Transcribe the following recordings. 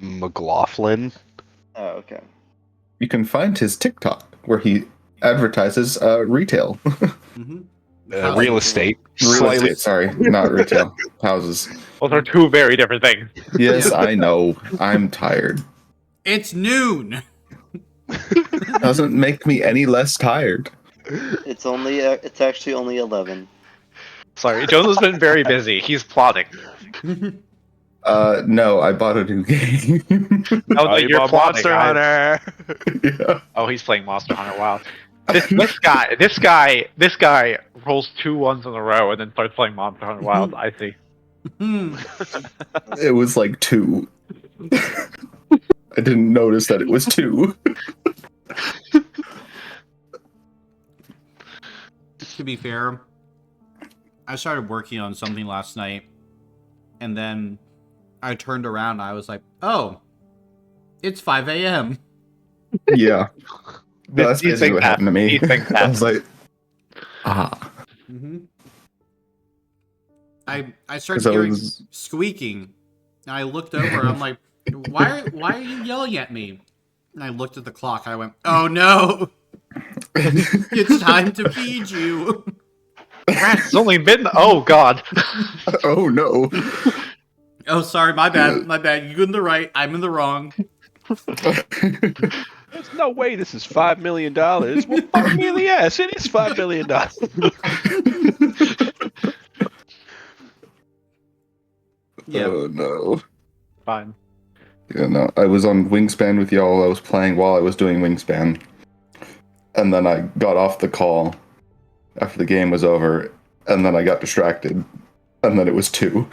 McLaughlin. Oh, okay. You can find his TikTok where he advertises retail. Real estate. Real estate, sorry, not retail. Houses. Those are two very different things. Yes, I know. I'm tired. It's noon. Doesn't make me any less tired. It's actually only 11. Sorry, Jones has been very busy. He's plotting. No, I bought a new game. Oh, you you're bought plotting. Monster Hunter. Yeah. Oh, he's playing Monster Hunter. Wow. This guy rolls 2 ones in a row and then starts playing Monster Hunter Wild. I see. It was like 2. I didn't notice that it was 2. To be fair, I started working on something last night, and then I turned around and I was like, oh, it's 5 a.m. Yeah. That's You basically think what that. happened to me. You think that. I was like, ah. I started 'Cause I hearing was- squeaking, and I looked over and I'm like, why are you yelling at me? And I looked at the clock. I went, oh no, it's time to feed you. It's only midnight. Oh god. Oh no. Oh, sorry, my bad. You in the right, I'm in the wrong. There's no way this is $5 million. Well, fuck me in the ass. It is $5 million. Yeah. Oh no. Fine. Yeah, no. I was on Wingspan with y'all. I was playing while I was doing Wingspan. And then I got off the call after the game was over. And then I got distracted. And then it was 2.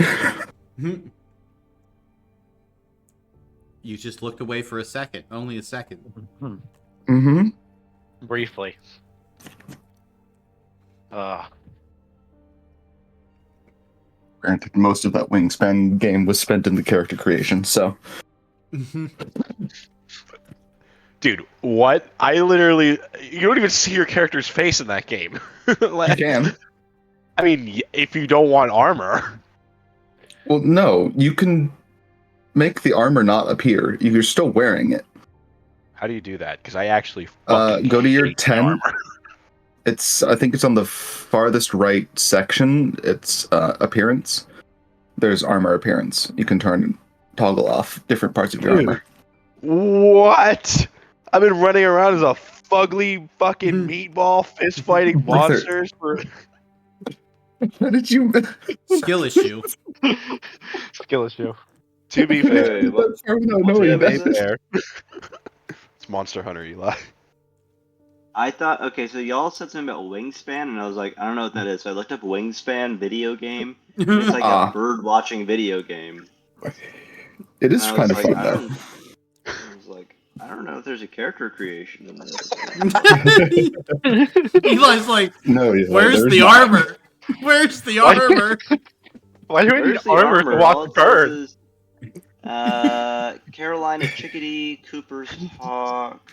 You just looked away for a second. Only a second. Mm-hmm. Briefly. Granted, most of that Wingspan game was spent in the character creation, so... Dude, what? I literally... You don't even see your character's face in that game. You can. I mean, if you don't want armor. Well, no. You can make the armor not appear. You're still wearing it. How do you do that? Because I actually Go to your hate 10. armor. I think it's on the farthest right section. It's appearance. There's armor appearance. You can toggle off different parts of your armor. What? I've been running around as a fugly fucking meatball fist fighting monsters for... How did you... Skill issue. Skill issue. To be fair, Wait, what? it's Monster Hunter, Eli. I thought, okay, so y'all said something about Wingspan, and I was like, I don't know what that is. So I looked up Wingspan video game. It's like a bird watching video game. It is And I kind was of like, fun, though. I was like, I don't know if there's a character creation in this. Eli's like, No, yeah, where's there's the not. armor? Where's the armor? Why do we need Where's the armor to All walk it the bird? says is, Carolina Chickadee, Cooper's Hawk,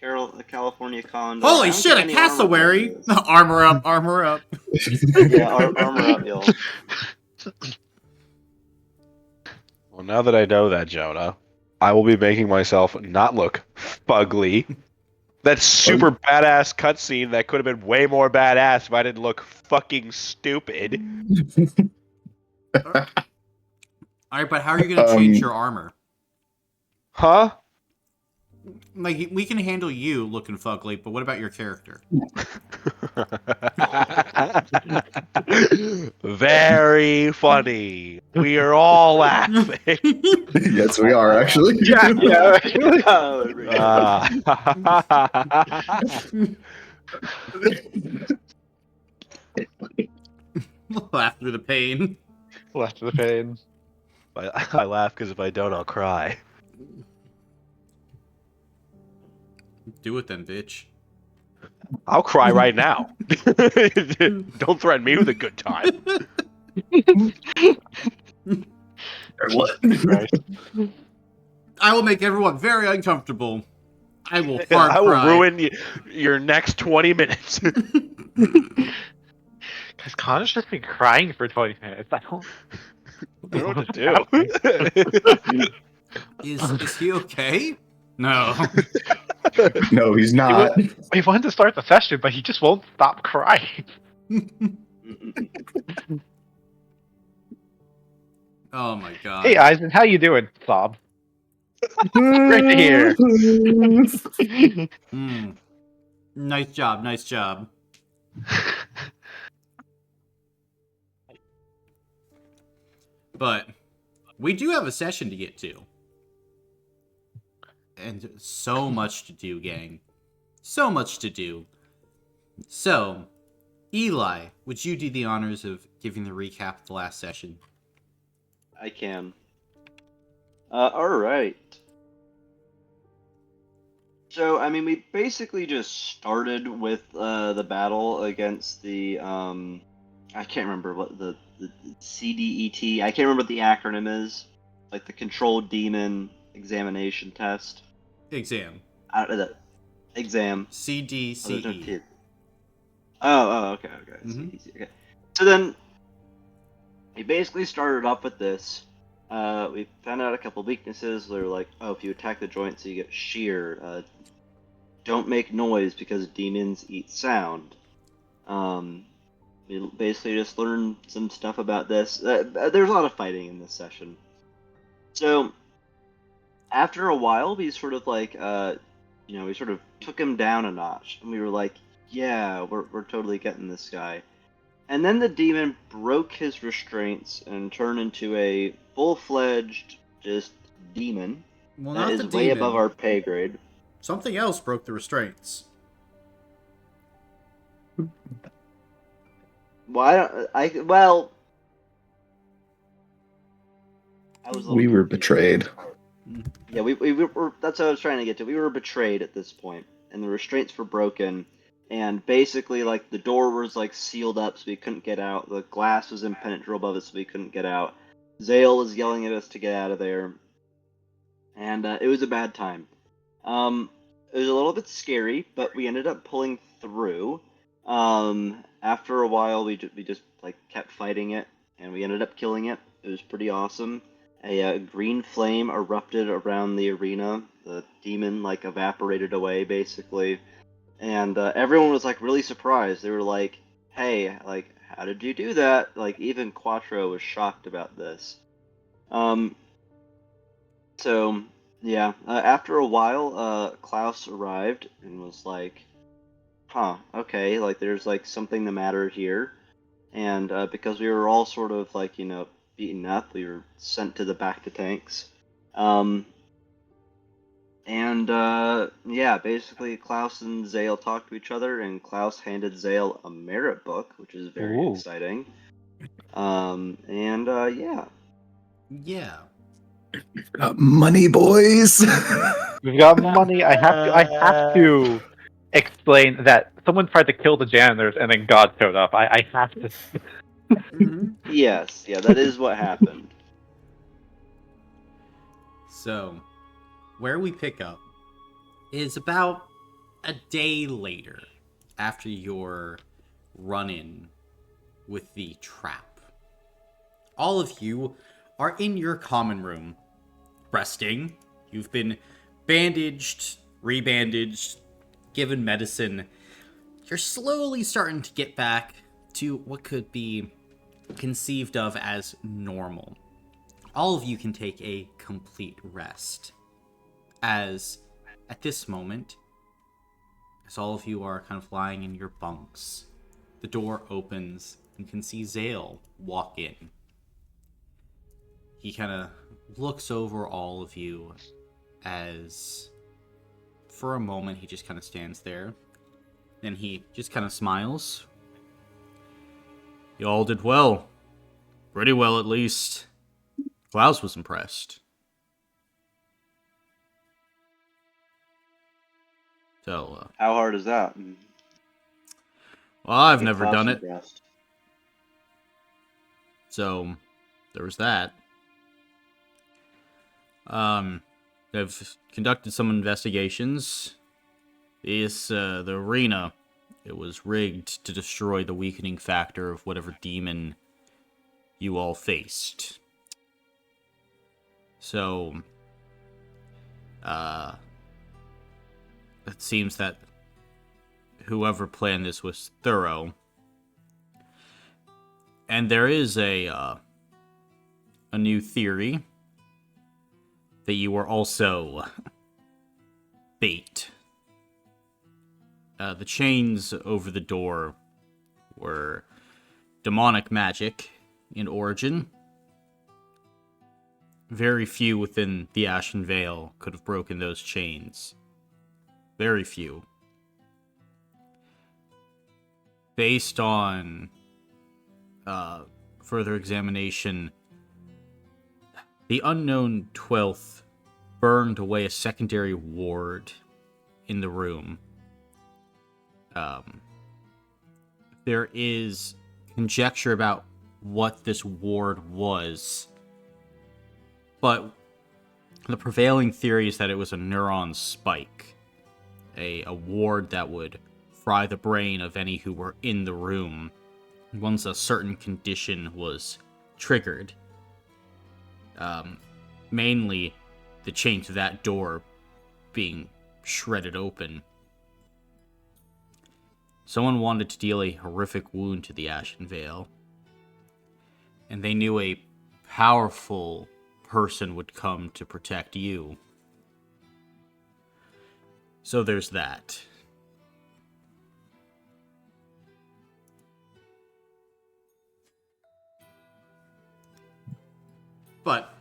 the California Condor. I Holy don't shit, get a any armor cassowary! about this. Armor up, armor up. Yeah, armor up, y'all. Well, now that I know that, Jonah, I will be making myself not look fugly. That super badass cutscene that could have been way more badass if I didn't look fucking stupid. Alright, but how are you gonna change your armor? Huh? Like, we can handle you looking fugly, but what about your character? Very funny. We are all laughing. Yes, we are, actually. Yeah. Oh, there we go. Laugh through the pain. Left to the pain. I laugh because if I don't, I'll cry. Do it then, bitch. I'll cry right now. Don't threaten me with a good time. What? I will make everyone very uncomfortable. I will hard I will cry. ruin your next 20 minutes. Because Connor's just been crying for 20 minutes. I don't know what to do. Is he okay? No. No, he's not. He wanted to start the session, but he just won't stop crying. Oh my god. Hey, Eisen, how you doing, Sob? Great to hear. Hmm. Nice job, nice job. But we do have a session to get to. And so much to do, gang. So much to do. So, Eli, would you do the honors of giving the recap of the last session? I can. Alright. So, I mean, we basically just started with the battle against the, I can't remember what the CDET, I can't remember what the acronym is. Like the Controlled Demon Examination Test. Exam. Exam. CDCE. Okay. Mhm. CDC, okay. So then, we basically started off with this. We found out a couple weaknesses. They're like, oh, if you attack the joints, you get shear. Don't make noise because demons eat sound. We basically just learned some stuff about this. There's a lot of fighting in this session. So, after a while, we sort of like, we sort of took him down a notch, and we were like, yeah, we're totally getting this guy. And then the demon broke his restraints and turned into a full-fledged, just demon. Well, That not is the way demon. above our pay grade. Something else broke the restraints. Well, I was a little We were confused. betrayed. Yeah, we were. That's what I was trying to get to. We were betrayed at this point, and the restraints were broken, and basically, like the door was like sealed up, so we couldn't get out. The glass was impenetrable above us, so we couldn't get out. Zale was yelling at us to get out of there, and it was a bad time. It was a little bit scary, but we ended up pulling through. After a while, we just like kept fighting it, and we ended up killing it. It was pretty awesome. A green flame erupted around the arena. The demon like evaporated away basically, and everyone was like really surprised. They were like, "Hey, like, how did you do that?" Like even Quattro was shocked about this. Um, so yeah, after a while, Klaus arrived and was like, "Huh, okay, like there's like something the matter here." And because we were all sort of like beaten up, we were sent to the back to tanks. Um, and yeah, basically Klaus and Zale talked to each other, and Klaus handed Zale a merit book, which is very Ooh. exciting. And yeah. Yeah. Money, boys. We've got money. I have to explain that someone tried to kill the janitors and then God showed up. I have to. Mm-hmm. Yes, yeah, that is what happened. So, where we pick up is about a day later after your run-in with the trap. All of you are in your common room, resting. You've been bandaged, rebandaged, given medicine. You're slowly starting to get back to what could be conceived of as normal. All of you can take a complete rest. As at this moment, as all of you are kind of lying in your bunks, the door opens and you can see Zale walk in. He kind of looks over all of you as for a moment he just kind of stands there. Then he just kind of smiles. You all did well. Pretty well, at least. Klaus was impressed. So, How hard is that? well, I've Get never Klaus done it. impressed. So, there was that. I've conducted some investigations. The arena, it was rigged to destroy the weakening factor of whatever demon you all faced. So, It seems that whoever planned this was thorough. And there is a new theory that you were also bait. The chains over the door were demonic magic in origin. Very few within the Ashen Vale could have broken those chains. Very few. Based on further examination, the unknown 12th burned away a secondary ward in the room. There is conjecture about what this ward was, but the prevailing theory is that it was a neuron spike, a ward that would fry the brain of any who were in the room once a certain condition was triggered. Mainly the chain to that door being shredded open. Someone wanted to deal a horrific wound to the Ashen Vale, and they knew a powerful person would come to protect you. So there's that. But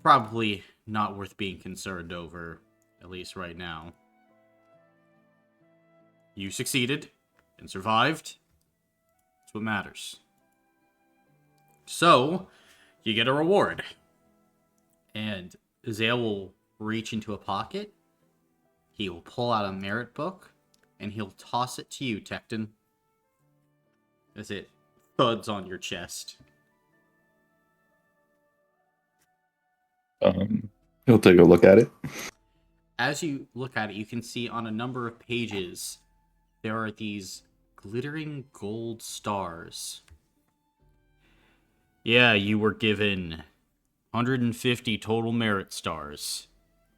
probably not worth being concerned over, at least right now. You succeeded and survived. That's what matters. So, you get a reward. And Zale will reach into a pocket. He will pull out a merit book, and he'll toss it to you, Tecton, as it thuds on your chest. He'll take a look at it. As you look at it, you can see on a number of pages there are these glittering gold stars. Yeah, you were given 150 total merit stars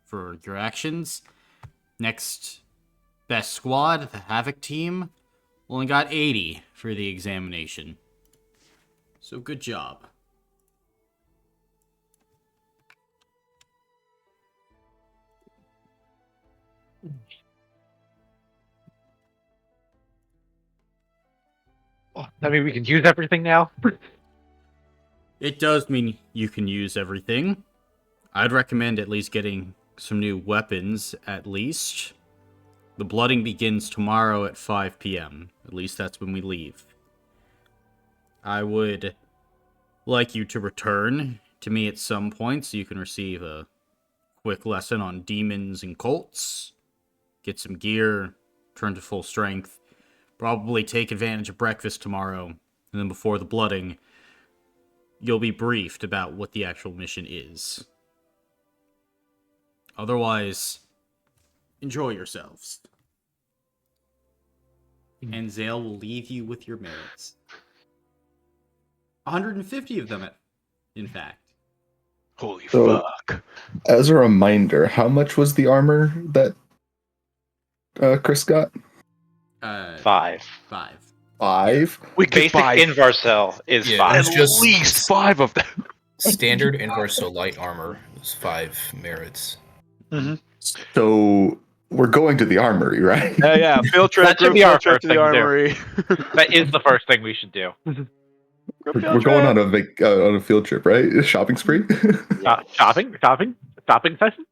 for your actions. Next best squad, the Havoc team, only got 80 for the examination. So good job. Oh, I mean, we can use everything now. It does mean you can use everything. I'd recommend at least getting some new weapons, at least. The blooding begins tomorrow at 5 p.m. At least that's when we leave. I would like you to return to me at some point so you can receive a quick lesson on demons and cults. Get some gear, turn to full strength. Probably take advantage of breakfast tomorrow, and then before the blooding, you'll be briefed about what the actual mission is. Otherwise, enjoy yourselves. And Zale will leave you with your merits. 150 of them, in fact. Holy So- fuck. As a reminder, how much was the armor that Chris got? 5. 5. 5? We could Basic buy Invarcell is Yeah, 5. at it's just- least 5 of them. Standard Inverso light armor is 5 merits. So we're going to the armory, right? Yeah, field trip, That should group be our field trip first to the thing to do. armory. That is the first thing we should do. We're going on a field trip, right? A shopping spree. Shopping session?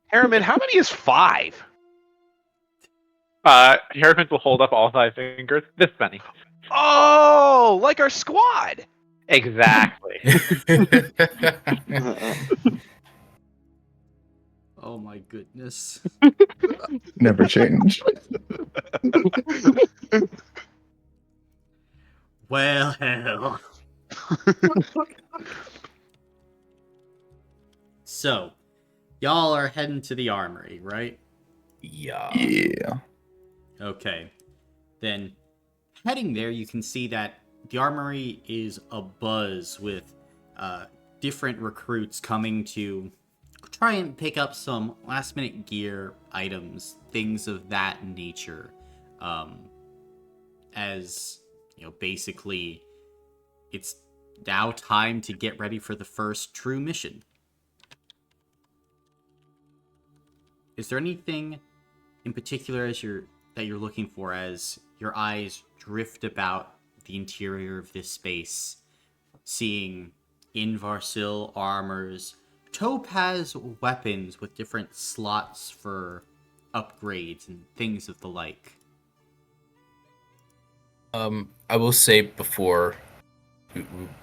Harriman, how many is 5? Harriman will hold up all 5 fingers. This many. Oh, like our squad. Exactly. Oh my goodness. Never change. Well, hell. So, y'all are heading to the armory, right? Yeah. Yeah. Okay. Then, heading there, you can see that the armory is abuzz with different recruits coming to try and pick up some last minute gear items, things of that nature. As basically it's now time to get ready for the first true mission. Is there anything in particular that you're looking for as your eyes drift about the interior of this space, seeing Invarsil armors, topaz weapons with different slots for upgrades and things of the like? I will say before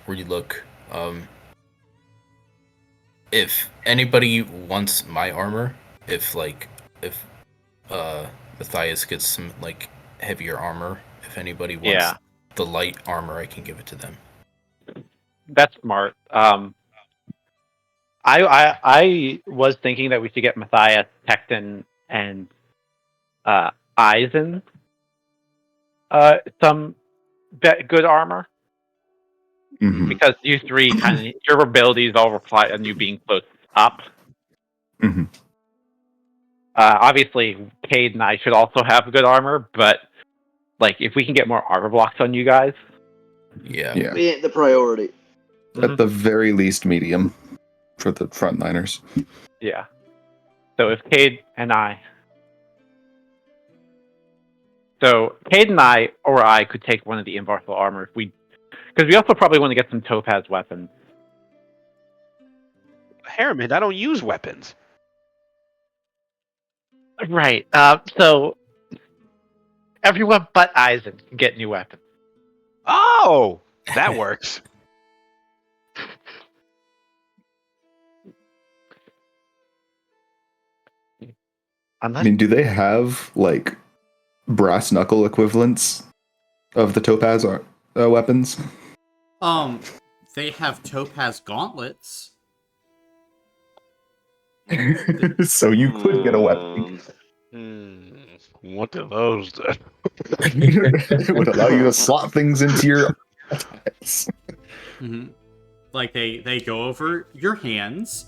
we look, if anybody wants my armor, if Matthias gets some like heavier armor, if anybody wants the light armor, I can give it to them. That's smart. I was thinking that we should get Matthias, Tecton, and Eisen some good armor, Mhm. because you three kind of your abilities all rely on you being close up. Mhm. Obviously, Cade and I should also have good armor, but like if we can get more armor blocks on you guys, Yeah. We ain't the priority. At the very least, medium for the frontliners. yeah. So if Cade and I, or I could take one of the Invarsal armor if we, because we also probably want to get some topaz weapons. Harriman, I don't use weapons. Right. So everyone but Eisen can get new weapons. Oh, that works. I mean, do they have like brass knuckle equivalents of the topaz weapons? They have topaz gauntlets. So you could get a weapon. What do those do? It would allow you to slot things into your eyes. Mm-hmm. Like they go over your hands.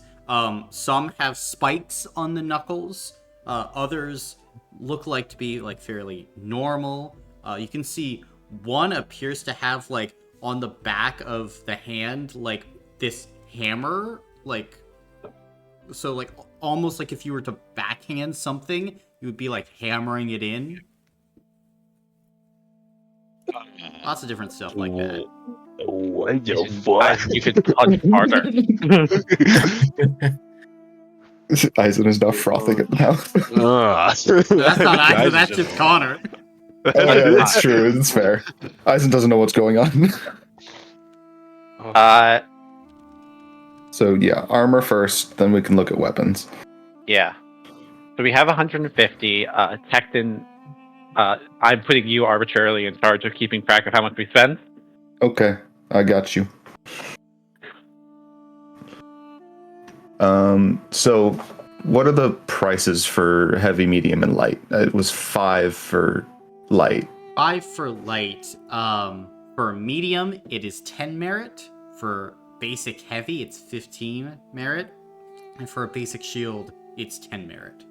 Some have spikes on the knuckles. Others look like to be like fairly normal. You can see one appears to have like on the back of the hand like this hammer, like so like almost like if you were to backhand something, you would be like hammering it in. Lots of different stuff like that. What the Eisen, you could punch harder. Eisen is now frothing at the mouth. That's not Eisen, that's just Connor. Oh, yeah, that's true. It's fair. Eisen doesn't know what's going on. So yeah, armor first, then we can look at weapons. Yeah. So we have 150. Tecton, I'm putting you arbitrarily in charge of keeping track of how much we spend. Okay, I got you. So what are the prices for heavy, medium, and light? It was 5 for light. 5 for light. For medium, it is 10 merit. For basic heavy, it's 15 merit. And for a basic shield, it's 10 merit.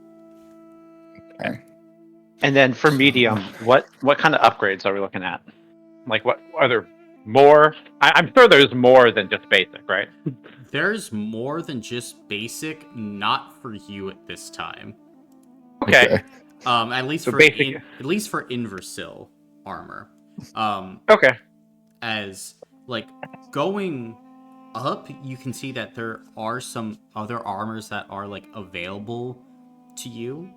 Okay. And then for medium, what kind of upgrades are we looking at? Like, what are there more? I'm sure there's more than just basic, right? There's more than just basic, not for you at this time. Okay. At least So for basic- at least for Inversil armor. Okay. As like going up, you can see that there are some other armors that are like available to you.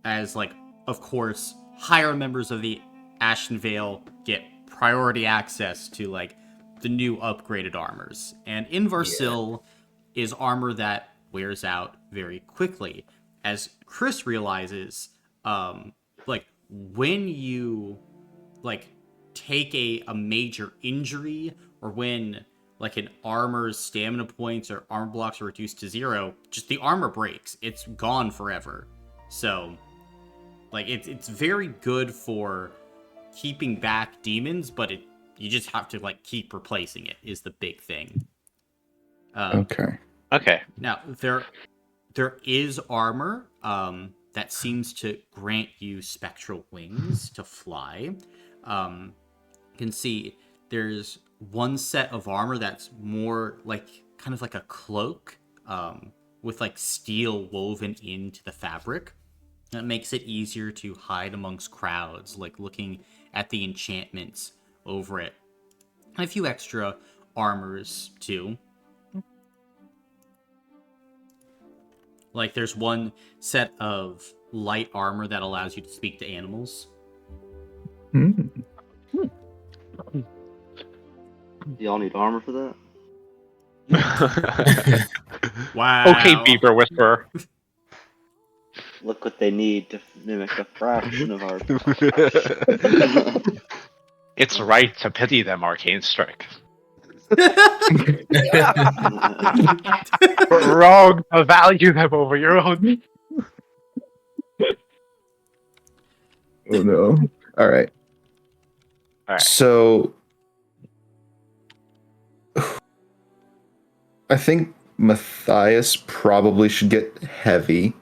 As like, of course, higher members of the Ashen Vale get priority access to like the new upgraded armors, and Invarsil is armor that wears out very quickly. As Chris realizes, like when you like take a major injury, or when like an armor's stamina points or armor blocks are reduced to 0, just the armor breaks. It's gone forever. So like it's very good for keeping back demons, but you just have to like keep replacing it is the big thing. Okay. Okay. Now there is armor that seems to grant you spectral wings to fly. You can see there's one set of armor that's more like kind of like a cloak with like steel woven into the fabric. That makes it easier to hide amongst crowds, like looking at the enchantments over it. And a few extra armors too. Like there's one set of light armor that allows you to speak to animals. Hmm. Y'all need armor for that? Wow. Okay, Beaver Whisperer. Look what they need to mimic a fraction of our. It's right to pity them, Arcane Strike. But wrong to value them over your own. Oh no. All right. All right. So I think Matthias probably should get heavy.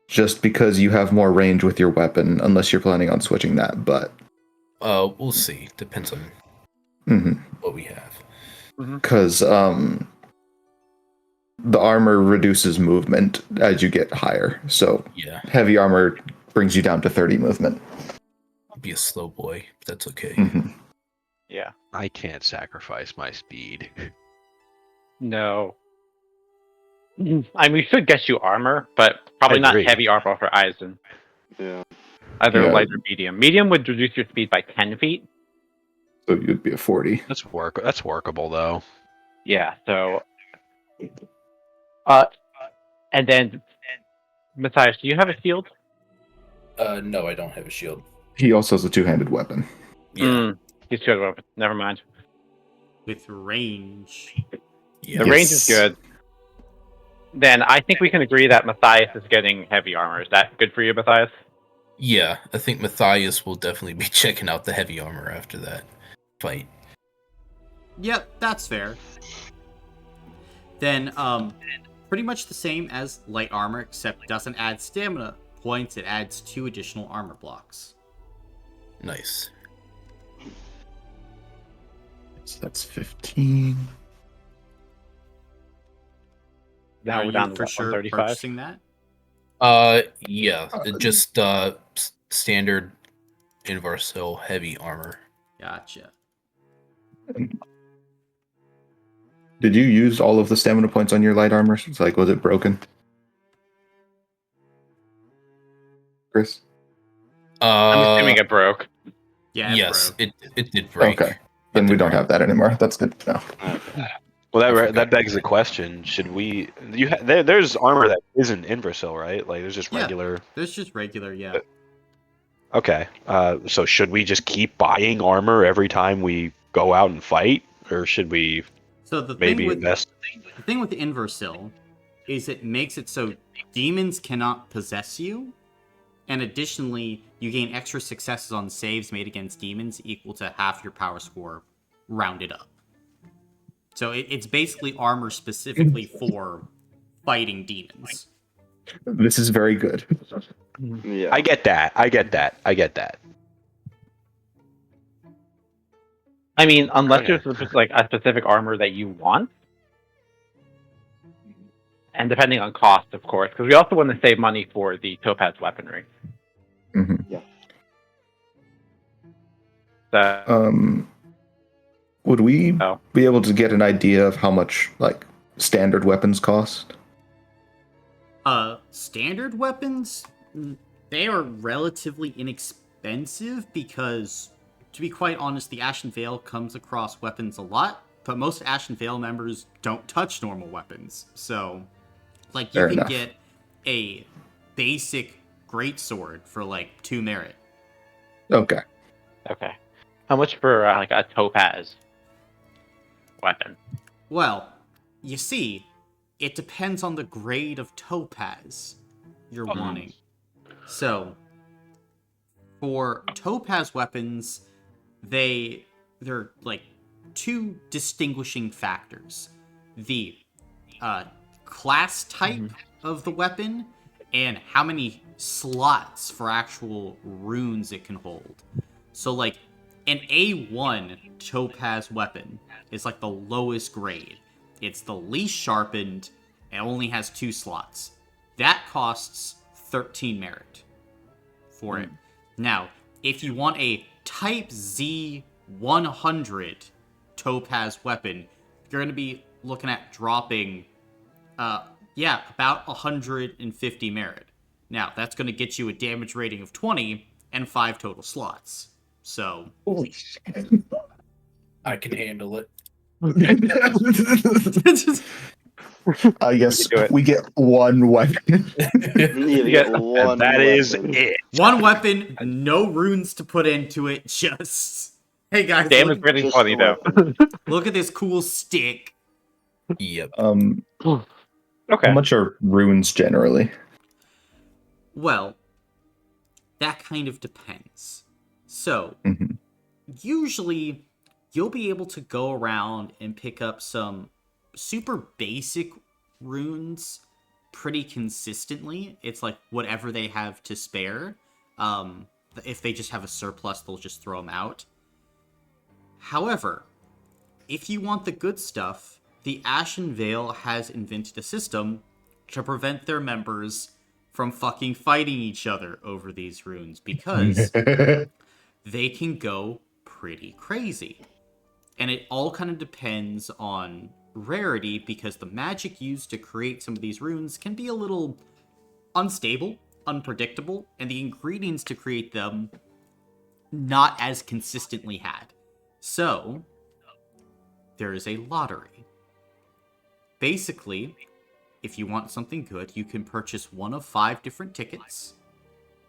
Just because you have more range with your weapon, unless you're planning on switching that, but We'll see. Depends on what we have. because the armor reduces movement as you get higher. So Yeah, heavy armor brings you down to 30 movement. I'll be a slow boy. That's okay. Mhm. Yeah. I can't sacrifice my speed. No. I mean, we should get you armor, but probably I not agree. heavy armor for Eisen. Yeah. Either Yeah. light or medium. Medium would reduce your speed by 10 feet. So you'd be a 40. That's workable though. Yeah, so... and then... Matthias, do you have a shield? No, I don't have a shield. He also has a two-handed weapon. Yeah, He's good weapon. Never mind. With range. yeah. The range is good. Then I think we can agree that Matthias is getting heavy armor. Is that good for you, Matthias? Yeah, I think Matthias will definitely be checking out the heavy armor after that fight. Yep, that's fair. Then, pretty much the same as light armor, except it doesn't add stamina points, it adds 2 additional armor blocks. Nice. So that's 15. Now Are we're you down to for what, sure 135? purchasing that? Yeah, just standard Invarsil heavy armor. Gotcha. Did you use all of the stamina points on your light armor? It's like, was it broken? Chris? I'm assuming it broke. Yeah, it Yes, broke. it did break. Okay. Then we don't have that anymore. That's good to know. Well, I that forgot that begs about the question: should we? There's armor that isn't Inversil, right? Like there's just Yeah. regular. There's just regular, yeah. Okay. So should we just keep buying armor every time we go out and fight, or should we So the maybe thing with invest? the thing with the Inversil is it makes it so demons cannot possess you, and additionally, you gain extra successes on saves made against demons equal to half your power score rounded up. So it's basically armor specifically for fighting demons. This is very good. Yeah. I get that. I get that. I mean, unless Okay. there's just like a specific armor that you want. And depending on cost, of course, because we also want to save money for the Topaz weaponry. Mhm. So, Would we Oh. be able to get an idea of how much like standard weapons cost? Standard weapons, they are relatively inexpensive because, to be quite honest, the Ashen Veil comes across weapons a lot, but most Ashen Veil members don't touch normal weapons. So, like, you Fair can enough. get a basic greatsword for like 2 merit. Okay. okay. How much for like a Topaz weapon? Well, you see, it depends on the grade of topaz you're wanting. So, for topaz weapons, they're like 2 distinguishing factors. The class type of the weapon and how many slots for actual runes it can hold. So, like, an A1 topaz weapon is like the lowest grade. It's the least sharpened and only has 2 slots. That costs 13 merit for it. Now, if you want a Type Z 100 topaz weapon, you're going to be looking at dropping, about 150 merit. Now, that's going to get you a damage rating of 20 and 5 total slots. So, Holy shit. I can handle it. I guess do it. we get one weapon. You get one And that is weapon. it. one weapon, no runes to put into it, just... Hey guys, Damage rating Just 20 the though. weapon. look at this cool stick. Yep. How Okay. much are runes generally? Well, that kind of depends. So, Mhm. usually, you'll be able to go around and pick up some super basic runes pretty consistently. It's like whatever they have to spare. If they just have a surplus, they'll just throw them out. However, if you want the good stuff, the Ashen Veil has invented a system to prevent their members from fucking fighting each other over these runes, because they can go pretty crazy. And it all kind of depends on rarity, because the magic used to create some of these runes can be a little unstable, unpredictable, and the ingredients to create them not as consistently had. So, there is a lottery. Basically, if you want something good, you can purchase one of 5 different tickets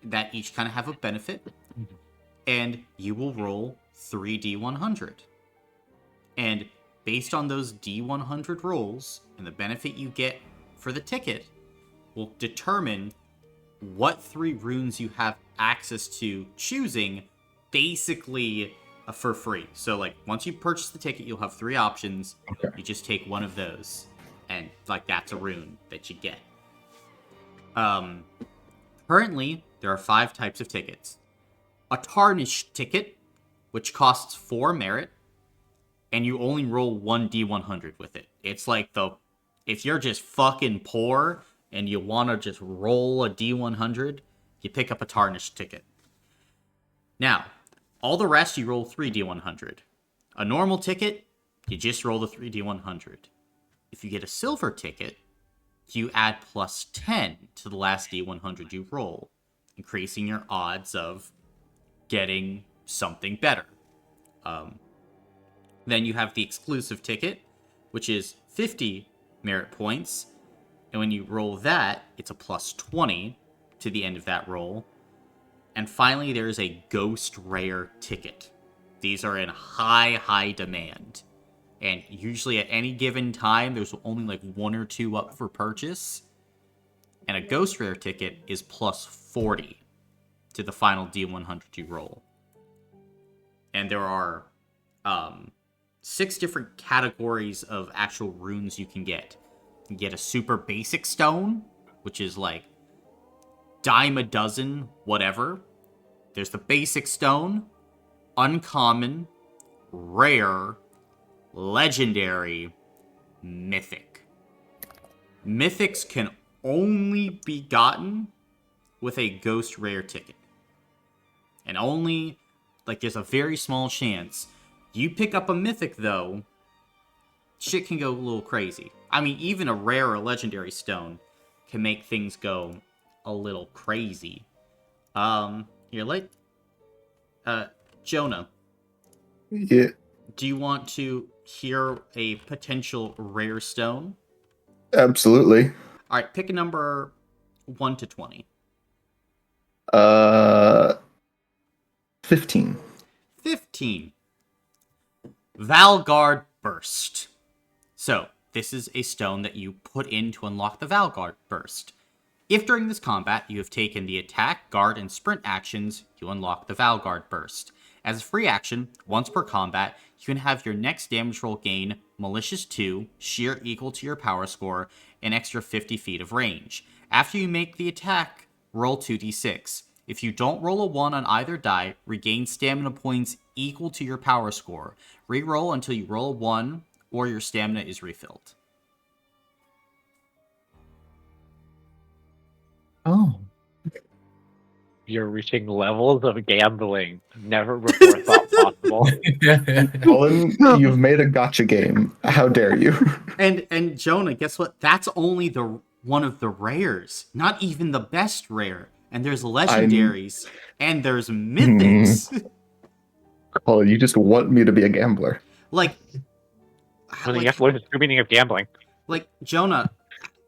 that each kind of have a benefit, and you will roll 3 D100. And based on those D100 rolls and the benefit you get for the ticket will determine what 3 runes you have access to choosing, basically for free. So, like, once you purchase the ticket, you'll have 3 options. Okay. You just take one of those, and, like, that's a rune that you get. Currently, there are 5 types of tickets. A tarnished ticket, which costs 4 merit, and you only roll 1 D100 with it. It's like if you're just fucking poor and you want to just roll a D100, you pick up a tarnished ticket. Now, all the rest you roll 3 D100. A normal ticket, you just roll the 3 D100. If you get a silver ticket, you add plus 10 to the last D100 you roll, increasing your odds of getting something better. Then you have the exclusive ticket, which is 50 merit points. And when you roll that, it's a plus 20 to the end of that roll. And finally, there's a ghost rare ticket. These are in high demand. And usually at any given time, there's only like 1 or 2 up for purchase. And a ghost rare ticket is plus 40 to the final D100 you roll. And there are 6 different categories of actual runes you can get. You can get a super basic stone, which is like dime a dozen, whatever. There's the basic stone, uncommon, rare, legendary, mythic. Mythics can only be gotten with a ghost rare ticket. And only, like, there's a very small chance. You pick up a mythic, though, shit can go a little crazy. I mean, even a rare or legendary stone can make things go a little crazy. Here, Jonah. Yeah, Do you want to hear a potential rare stone? absolutely. Alright, pick a number 1 to 20. 15. 15. Valguard Burst. So, this is a stone that you put in to unlock the Valguard Burst. If during this combat you have taken the attack, guard, and sprint actions, you unlock the Valguard Burst. As a free action, once per combat, you can have your next damage roll gain Malicious 2, sheer equal to your power score, an extra 50 feet of range. After you make the attack, roll 2d6. If you don't roll a 1 on either die, regain stamina points equal to your power score. Reroll until you roll a 1 or your stamina is refilled. Oh. You're reaching levels of gambling never before thought possible. Colin, you've made a gotcha game. How dare you? And Jonah, guess what? That's only the one of the rares, not even the best rare. And there's legendaries and there's mythics. Colin, you just want me to be a gambler. Like, What is the true meaning of gambling? like Jonah,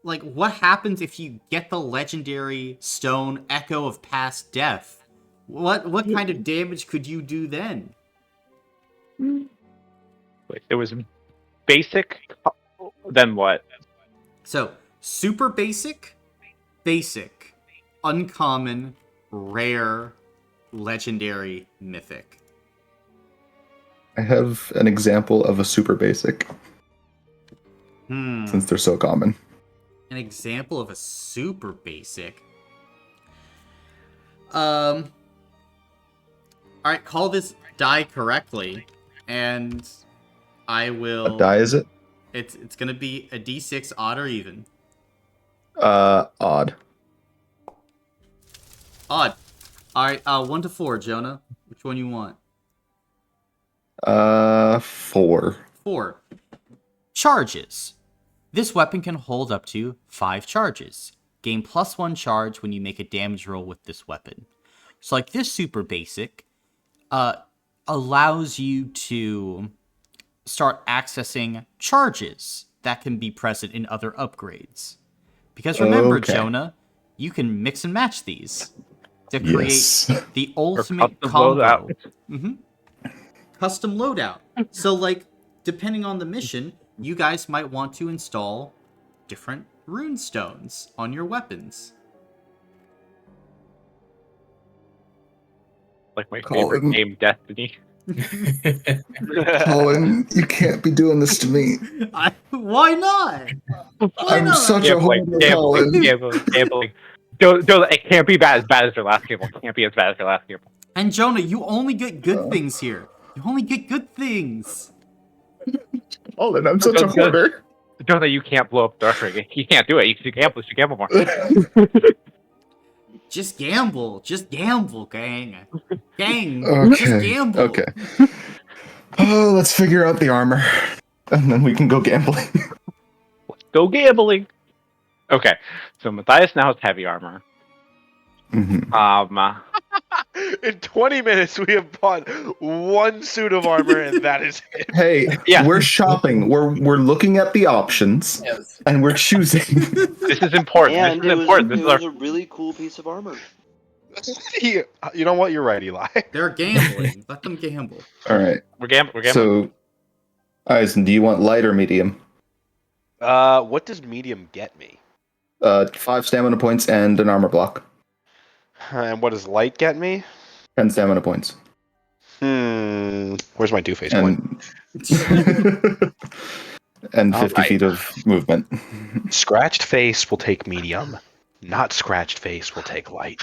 like what happens if you get the legendary stone Echo of Past Death? What kind of damage could you do then? Wait, it was basic. Then what? So, super basic, basic, uncommon, rare, legendary, mythic. I have an example of a super basic, Hmm. since they're so common. An example of a super basic. Alright, call this die correctly, and I will... What die is it? It's gonna be a d6 odd or even. Odd. Odd. Alright, 1 to 4, Jonah. Which one you want? 4. 4. Charges. This weapon can hold up to 5 charges. Gain +1 charge when you make a damage roll with this weapon. So like this super basic allows you to start accessing charges that can be present in other upgrades. Because remember, Okay. Jonah, you can mix and match these to create Yes. the ultimate custom combo. loadout. Custom loadout. So, like, depending on the mission, you guys might want to install different rune stones on your weapons. Like my favorite Colin. game, Destiny. Colin, you can't be doing this to me. Why not? Why I'm not? such a horrible Colin. Gambling. Don't, it can't be as bad as your last gamble. It can't be as bad as your last gamble. And Jonah, you only get good things here. You only get good things. Colin, I'm such a hoarder. Don't know you can't blow up Dark Ring. You can't do it. You should gamble more. Just gamble, gang. Gang, just Okay. gamble. Okay. Oh, let's figure out the armor, and then we can go gambling. Let's go gambling. Okay, so Matthias now has heavy armor. Mhm. In 20 minutes, we have bought 1 suit of armor, and that is it. Hey, Yeah. we're shopping. We're looking at the options, and we're choosing. This is important. And This is important. This it is our was a really cool piece of armor. You know what? You're right, Eli. They're gambling. Let them gamble. All right. we're gambling. So, Eisen, do you want light or medium? What does medium get me? 5 stamina points and an armor block. And what does light get me? 10 stamina points. Where's my two-face point? And 50 Alright. feet of movement. Scratched face will take medium. Not scratched face will take light.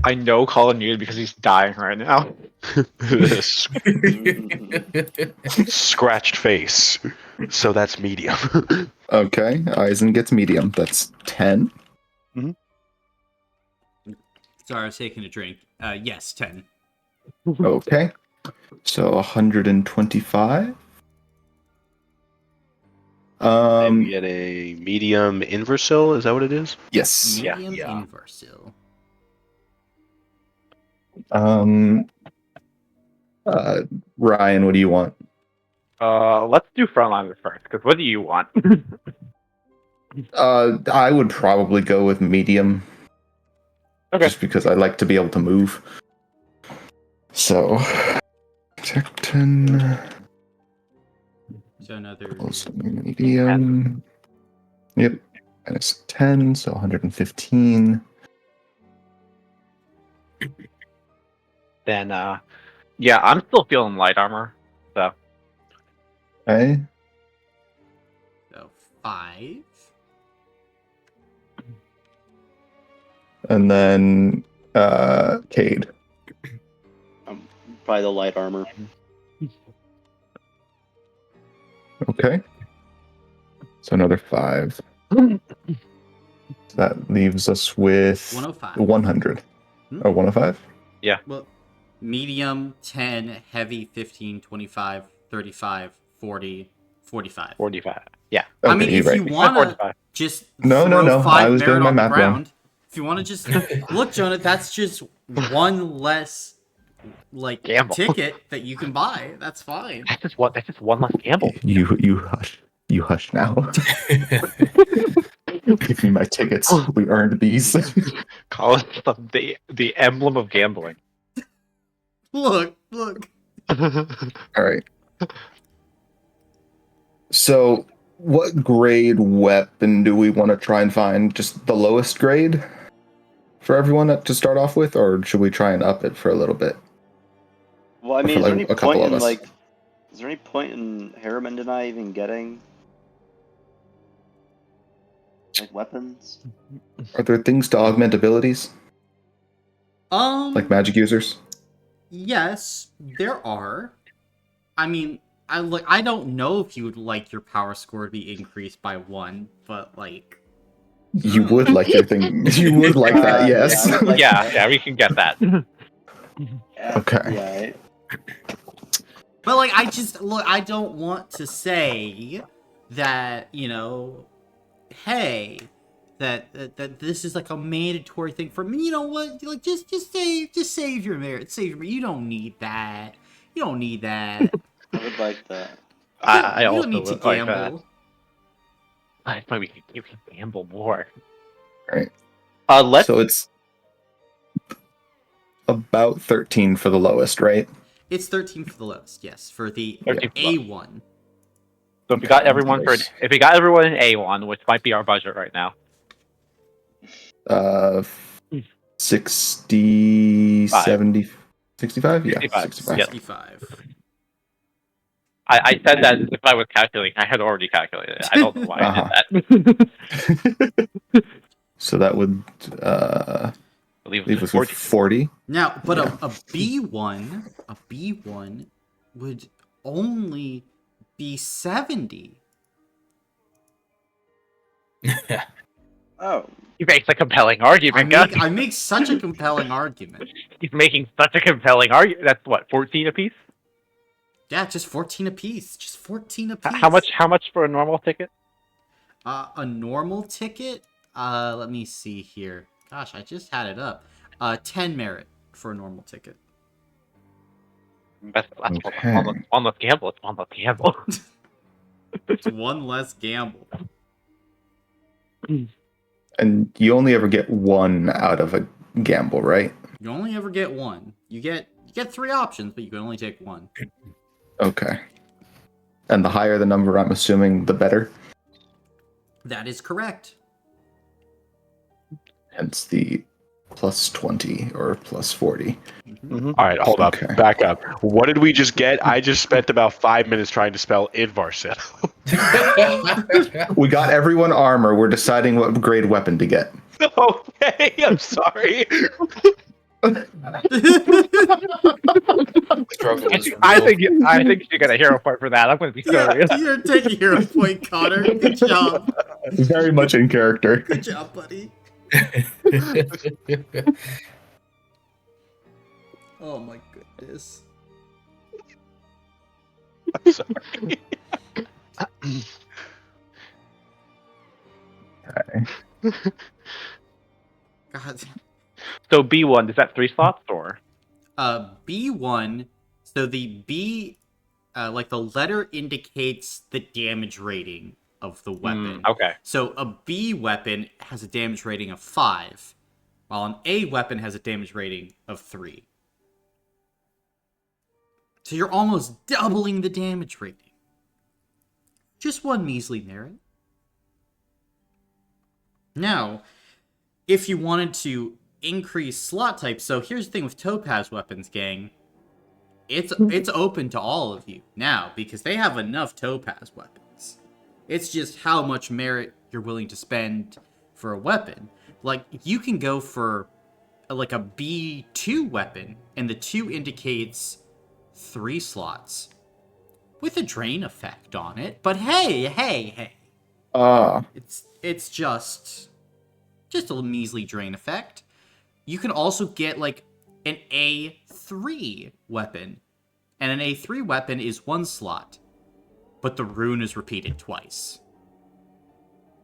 I know Colin knew it because he's dying right now. Scratched face. So that's medium. Okay, Eisen gets medium. That's 10. Sorry, I was taking a drink. Yes, 10. Okay. So 125. You get a medium inversil, is that what it is? Yes. Medium Yeah. inversil. Ryan, what do you want? Let's do frontliners first, because what do you want? I would probably go with medium. Okay. Just because I like to be able to move. So, Tech 10. So another... Plus medium. Yep. And it's 10, so 115. then yeah, I'm still feeling light armor. So Okay. So 5. And then Cade. Probably the light armor. Okay. So another 5. So that leaves us with 105. 100. Hmm? Oh, 105? Well, medium 10, heavy 15, 25, 35, 40, 45. 45. Yeah. I Okay, mean, you're if right. you want to 45. just No, throw no. 5 I was doing merit my on the math wrong. ground, if you want to just look, Jonah, that's just one less like Gamble. ticket that you can buy. That's fine. That's just one less gamble. You hush. You hush now. Give me my tickets. We earned these. Call it the emblem of gambling. Look. All right. So, what grade weapon do we want to try and find? Just the lowest grade for everyone to start off with, or should we try and up it for a little bit? Well, I Or mean, for is there like any a couple point of in us? is there any point in Harriman and I even getting like weapons? Are there things to augment abilities, like magic users? Yes, there are. I mean, I don't know if you would like your power score to be increased by 1, but like You would like your thing. You would like that, yes. Yeah, I would like that. Yeah, we can get that. Okay. Yeah. But like, I don't want to say that hey, that this is like a mandatory thing for me. You know what? Like, just save your merit, save your merit. You don't need that. You don't need that. I would like that. I You also don't need to would like that. gamble. I thought you can gamble more. Right. Let's So it's about 13 for the lowest, right? It's 13 for the lowest. Yes, for the 13 for the A1. So if we got Okay, everyone nice. if we got everyone in A1, which might be our budget right now. 60, 70, 65? Yeah, 65. 65. Yep. 65. I said that if I was calculating, I had already calculated it. I don't know why I did that. So that would leave us with 40. Now, but Yeah. a B1 would only be 70. Oh, He makes a compelling argument, Gus. I make such a compelling argument. He's making such a compelling argument. That's what, 14 apiece? Yeah, just 14 apiece. Just 14 apiece. How much for a normal ticket? A normal ticket? Let me see here. Gosh, I just had it up. 10 merit for a normal ticket. That's Okay. one less gamble. It's one less gamble. It's one less gamble. And you only ever get one out of a gamble, right? You only ever get one. You get 3 options, but you can only take one. Okay. And the higher the number, I'm assuming, the better. That is correct. Hence the plus 20 or plus 40. Mm-hmm. All right, hold Okay. up. Back up. What did we just get? I just spent about 5 minutes trying to spell Idvarsit. We got everyone armor. We're deciding what grade weapon to get. Okay, I'm sorry. Struggle is I real. think you get a hero point for that. I'm going to be serious. You're taking hero point, Connor. Good job. Very much in character. Good job, buddy. Oh my goodness. I'm sorry. God. So B1, is that 3 slots or? B1. So the B, like the letter indicates the damage rating of the weapon. Okay. So a B weapon has a damage rating of 5, while an A weapon has a damage rating of 3. So you're almost doubling the damage rating. Just one measly merit. Now, if you wanted to increased slot types. So here's the thing with topaz weapons, gang. It's open to all of you now because they have enough topaz weapons. It's just how much merit you're willing to spend for a weapon. Like, you can go for like a B2 weapon, and the 2 indicates 3 slots with a drain effect on it. But hey. It's just a measly drain effect. You can also get like an A3 weapon. And an A3 weapon is 1 slot, but the rune is repeated twice.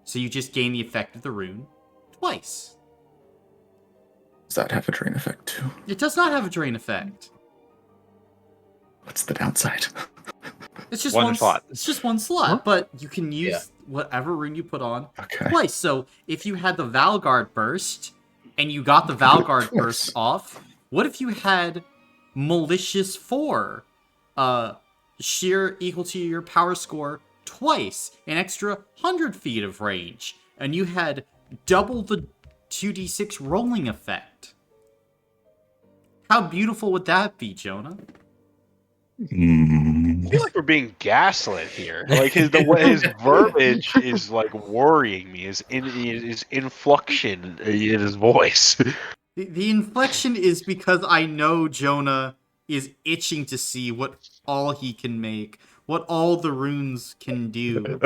So you just gain the effect of the rune twice. Does that have a drain effect too? It does not have a drain effect. What's the downside? It's just one slot. It's just 1 slot, but you can use whatever rune you put on twice. So if you had the Valguard burst and you got the Valguard burst off, what if you had Malicious 4, sheer equal to your power score twice, an extra 100 feet of range, and you had double the 2d6 rolling effect? How beautiful would that be, Jonah? I feel like we're being gaslit here. Like his verbiage is like worrying me. His inflection in his voice. The inflection is because I know Jonah is itching to see what all he can make, what all the runes can do.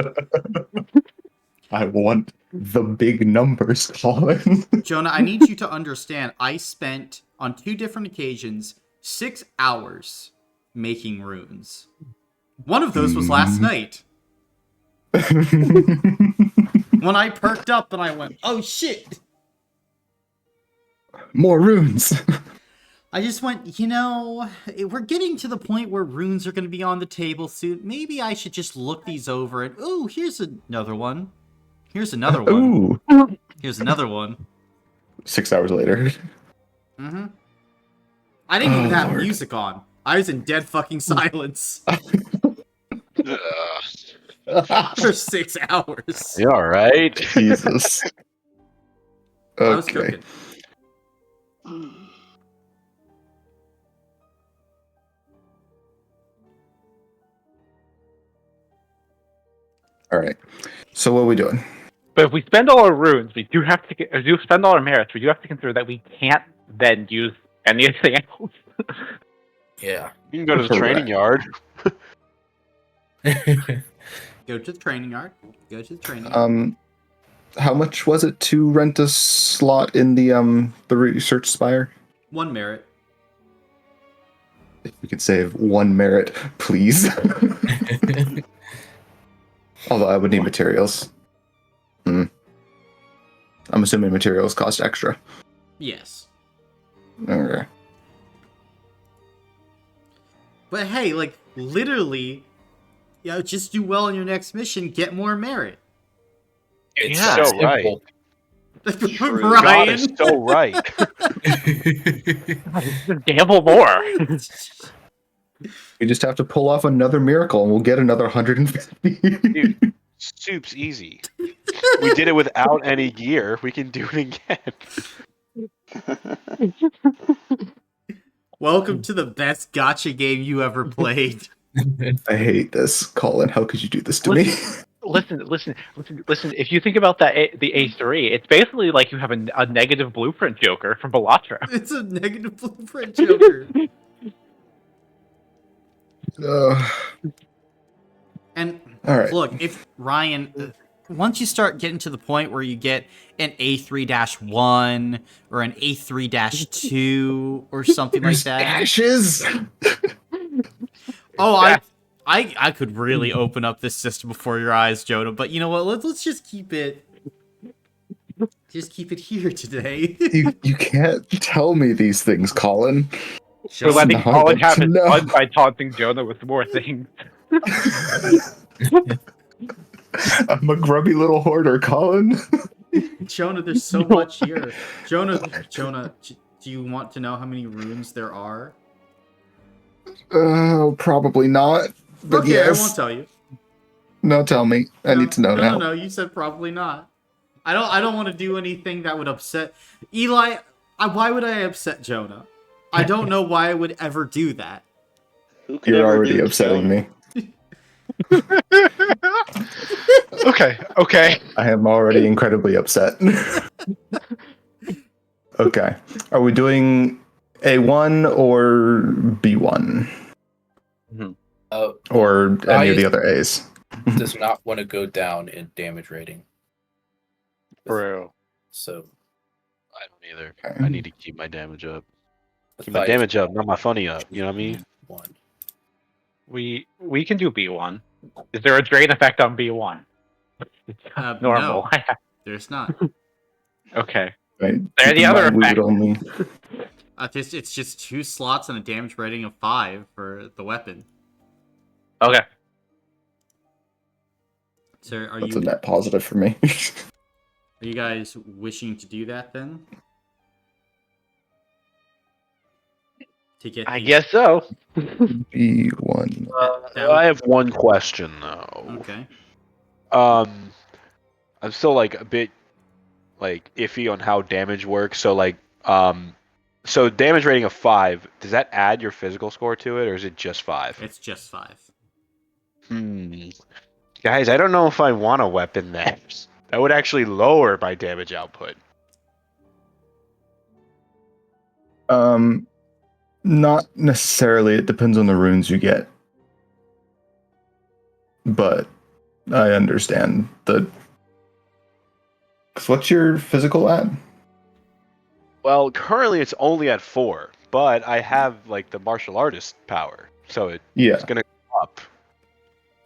I want the big numbers, Colin. Jonah, I need you to understand, I spent, on 2 different occasions, 6 hours making runes. One of those was last night. When I perked up and I went, oh shit! More runes! I just went, we're getting to the point where runes are going to be on the table soon. Maybe I should just look these over and, ooh, here's another one. Here's another one. Ooh. Here's another one. 6 hours later. Mm-hmm. I didn't even have Lord. music on. I was in dead fucking silence for 6 hours. You alright? Jesus. I was Okay. cooking. All right. So what are we doing? But if we spend all our runes, we do have to spend all our merits. We do have to consider that we can't then use anything else. Yeah. You can go to the training yard. Go to the training yard. How much was it to rent a slot in the research spire? 1 merit. If we could save 1 merit, please. Although I would need materials. I'm assuming materials cost extra. Yes. Okay. But hey, like, literally, just do well in your next mission, get more merit. It's Yeah, so so right. simple. True. God Ryan. is so right. Gamble more. We just have to pull off another miracle and we'll get another 150. Dude, soup's easy. We did it without any gear. We can do it again. Welcome to the best gacha game you ever played. I hate this, Colin. How could you do this to me? Listen. If you think about the A3, it's basically like you have a negative blueprint Joker from Bellatra. It's a negative blueprint Joker. And All right. look, if Ryan, once you start getting to the point where you get an A3-1 or an A3-2 or something like that. Ashes. Oh, I could really open up this system before your eyes, Jonah. But you know what? Let's just keep it. Just keep it here today. You can't tell me these things, Colin. We're letting No, Colin have his no. fun by taunting Jonah with more things. I'm a grubby little hoarder, Colin. Jonah, there's so much here. Jonah, do you want to know how many runes there are? Probably not. But Okay, yes. I won't tell you. No, tell me. I need to know now. No, you said probably not. I don't want to do anything that would upset Eli. Why would I upset Jonah? I don't know why I would ever do that. Who could You're ever already do upsetting Jonah? me. Okay. I am already incredibly upset. Okay. Are we doing A1 or B1? Or any of the other A's? Does not want to go down in damage rating. Bro. So I don't either. Okay. I need to keep my damage up. Keep my Matthias, damage up, not my funny up. You know what I mean? one. We can do B1. Is there a drain effect on B1? Normal. No, there's not. Okay. Right. There are Keep the in other mind we would effects. only. It's just 2 slots and a damage rating of 5 for the weapon. Okay. So are That's you a net positive for me. are you guys wishing to do that then? To get I the- guess so. B1. that would- I have one question though. Okay. I'm still like a bit like iffy on how damage works. So like so damage rating of 5, does that add your physical score to it or is it just 5? It's just 5. Guys, I don't know if I want a weapon that would actually lower my damage output. Not necessarily. It depends on the runes you get. But I understand the. What's your physical at? Well, currently it's only at 4, but I have like the martial artist power, so Yeah. it's gonna go up.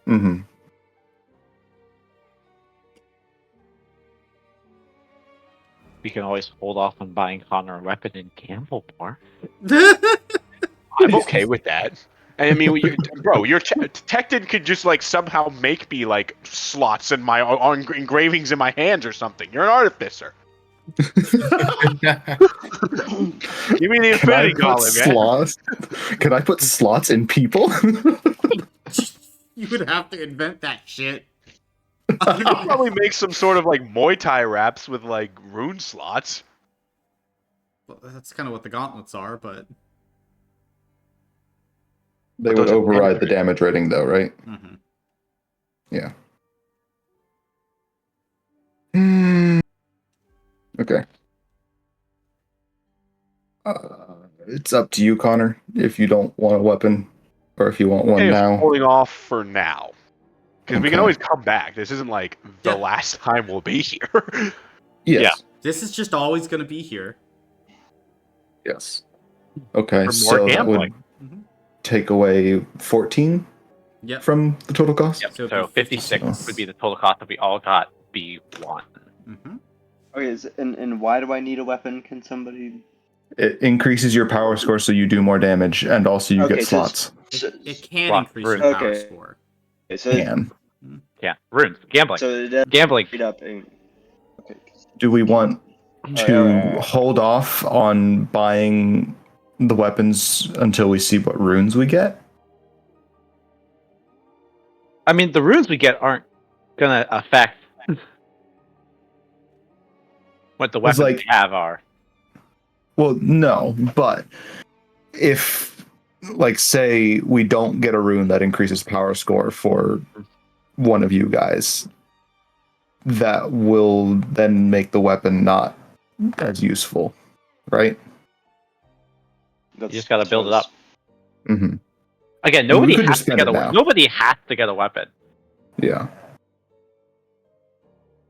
Mm-hmm. We can always hold off on buying Connor a weapon and gamble more. I'm okay with that. I mean, bro, your Tecton could just like somehow make me like slots in my engravings in my hands or something. You're an artificer. Give me the Can I infinity put gauntlet, man. slots? Can I put slots in people? You would have to invent that shit. You could probably make some sort of like Muay Thai wraps with like rune slots. Well, that's kind of what the gauntlets are, but They But would those are override the damage rating, though, right? mhm. Yeah. Okay. It's up to you, Connor. If you don't want a weapon, or if you want one Okay, now. holding off for now. Because we can Okay. always come back. This isn't like the Yeah. last time we'll be here. Yes. This is just always going to be here. Yes. Okay, For more so that would gambling. Mhm. take away 14 Yep. from the total cost? Yep. So So, it'd be 56 56. would be the total cost if we all got B1. Mm-hmm. Okay, and why do I need a weapon? Can somebody? It increases your power score so you do more damage, and also you Okay, get so slots. It can Slot increase runes. your power Okay. score. So Can. Yeah. Runes. Gambling. so it does Gambling. read up. Okay. Do we want to Alright. hold off on buying the weapons until we see what runes we get? I mean, the runes we get aren't gonna affect what the It's weapons like- we have are. Well, no, but if, like, say we don't get a rune that increases power score for one of you guys, that will then make the weapon not as useful, right? You just gotta build it up. Mm-hmm. Again, Well, we nobody could has just to spend get it a now. nobody has to get a weapon. Yeah.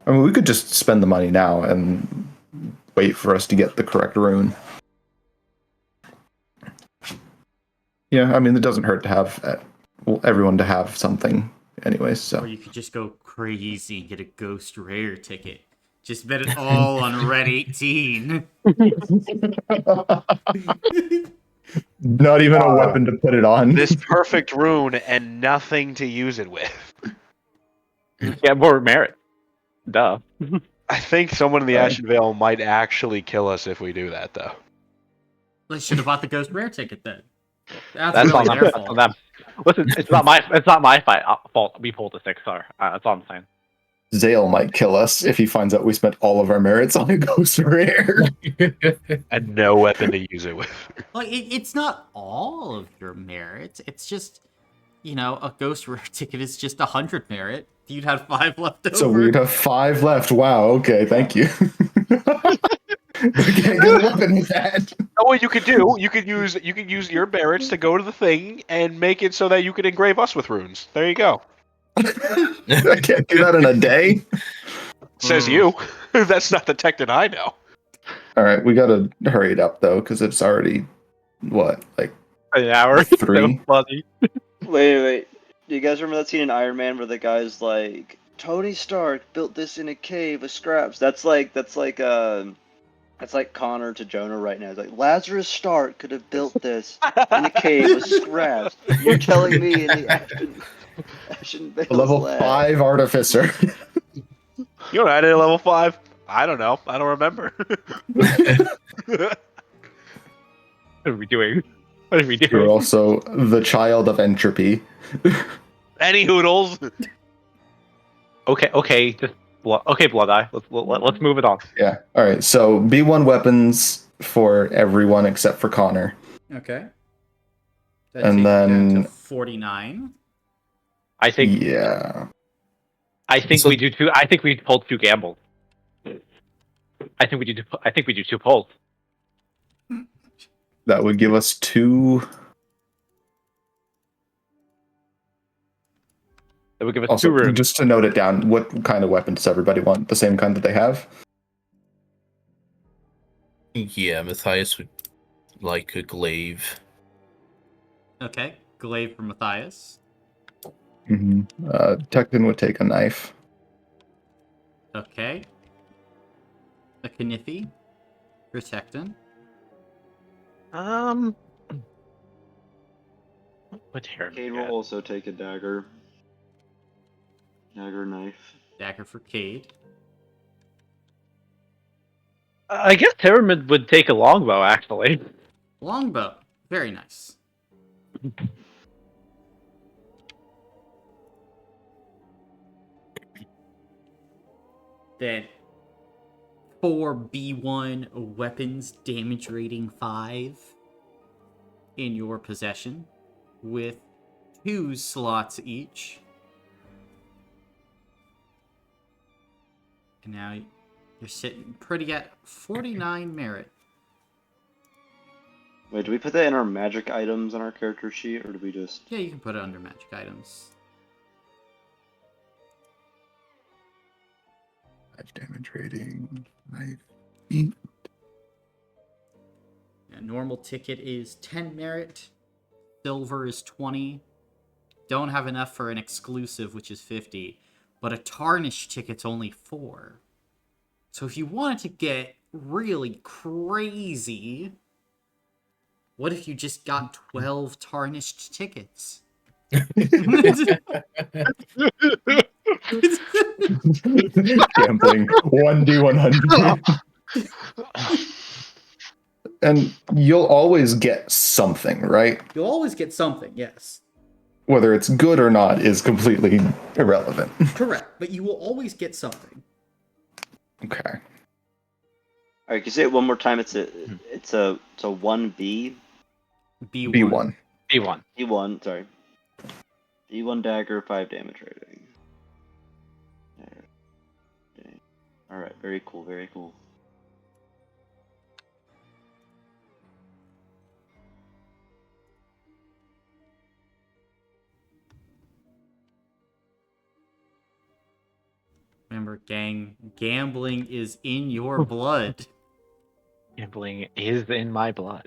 I mean, we could just spend the money now and wait for us to get the correct rune. Yeah, I mean, it doesn't hurt to have everyone to have something, anyways. Or So you could just go crazy and get a ghost rare ticket. Just bet it all on Red 18. not even a weapon to put it on. This perfect rune and nothing to use it with. Get more merit. Duh. I think someone in the Right. Ashen Veil might actually kill us if we do that, though. They should have bought the ghost rare ticket then. That's That's really on them. their That's fault. on them. Listen, it's not my fault. We pulled a 6 star. That's all I'm saying. Zale might kill us if he finds out we spent all of our merits on a ghost rare. And no weapon to use it with. Like, it's not all of your merit. It's just, a ghost rare ticket is just 100 merit. You'd have 5 left over. So we'd have 5 left. Wow. Okay. Thank you. We can't get a weapon with that. Oh, what you could do, you could use your merits to go to the thing and make it so that you could engrave us with runes. There you go. I can't do that in a day. Says you. That's not the tech that I know. All right, we gotta hurry it up though, because it's already what, like An hour. 3. So funny. Wait. Do you guys remember that scene in Iron Man where the guy's like, Tony Stark built this in a cave with scraps? That's like Connor to Jonah right now. It's like Lazarus Stark could have built this in a cave with scraps. You're telling me in the Ashen Vale's A level lab. 5 artificer. You know, I did a level 5. I don't know. I don't remember. What are we doing? What are we doing? You're also the child of entropy. Any hoodles. Okay, just Blood Eye. Let's move it on. Yeah. All right. So B1 weapons for everyone except for Connor. Okay. That And takes you down then- to 49. I think Yeah. we do two. I think we pulled 2 gambles. I think we do 2 pulls. That would give us 2. That would give us 2 Also, rooms. just to note it down, what kind of weapon does everybody want? The same kind that they have? Yeah, Matthias would like a glaive. Okay. Glaive for Matthias. Mm-hmm. Tekton would take a knife. Okay. A Kniffy for Tecton. What hair? Cade will also take a dagger. Dagger knife. Dagger for Cade. I guess Terramid would take a longbow, actually. Longbow. Very nice. Then 4 B1 weapons, damage rating 5 in your possession, with 2 slots each. And now you're sitting pretty at 49 merit. Wait, do we put that in our magic items on our character sheet, or do we just... Yeah, you can put it under magic items. 5 damage rating. Knife. Yeah, normal ticket is 10 merit. Silver is 20. Don't have enough for an exclusive, which is 50. But a tarnished ticket's only 4. So if you wanted to get really crazy, what if you just got 12 tarnished tickets? Gambling 1d100. And you'll always get something, right? You'll always get something, yes. Whether it's good or not is completely irrelevant. Correct, but you will always get something. Okay. Alright, can you say it one more time? It's a 1B? B1. B1. B1. D1, sorry. D1 dagger, 5 damage rating. Alright, very cool, very cool. Remember, gang, gambling is in your blood. Gambling is in my blood.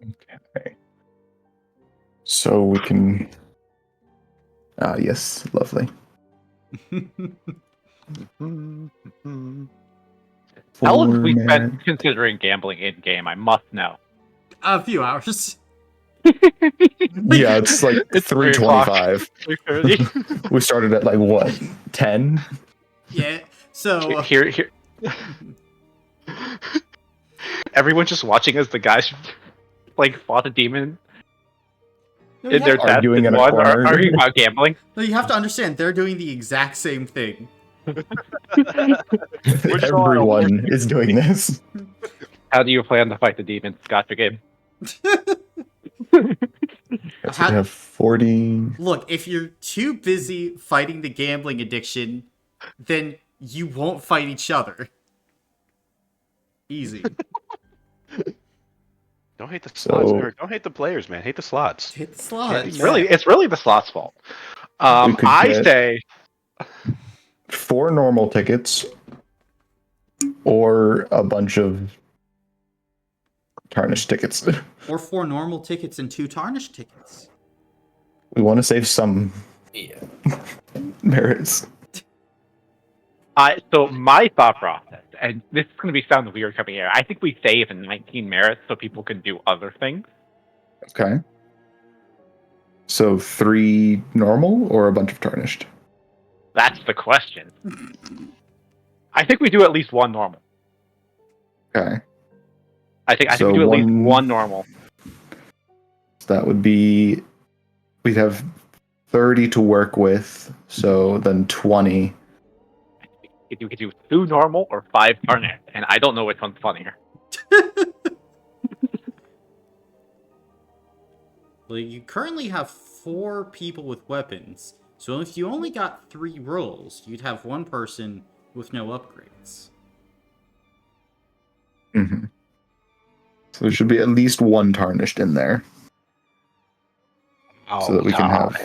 Okay. So we can. Ah, yes, lovely. How long have we 4 spent merit. considering gambling in game? I must know. A few hours. Yeah, it's like It's 3 o'clock. 3:25. We started at like what, 10? Yeah, so... Here. Everyone's just watching as the guys like fought a demon. No, In their test arguing is in a one, corner. arguing about gambling. no, you have to understand, they're doing the exact same thing. Which Everyone is doing this. How do you plan to fight the demons? Gotcha game. So we have 40. Look, if you're too busy fighting the gambling addiction, then you won't fight each other. Easy. Don't hate the slots, So- Eric. Don't hate the players, man. Hate the slots. Hit the slots. It's really the slot's fault. We could I get- say 4 normal tickets or a bunch of tarnished tickets. Or 4 normal tickets and 2 tarnished tickets. We want to save some Yeah. merits. so my thought process, and this is going to be sound weird coming here. I think we save 19 merits so people can do other things. Okay. So 3 normal or a bunch of tarnished? That's the question. I think we do at least 1 normal. Okay. I think So we do at least one- 1 normal. So that would be, we'd have 30 to work with, so then 20. We could do 2 normal or 5 tarnished, and I don't know which one's funnier. Well, you currently have 4 people with weapons, so if you only got 3 rolls, you'd have 1 person with no upgrades. Mm-hmm. So there should be at least 1 tarnished in there, so that we can have.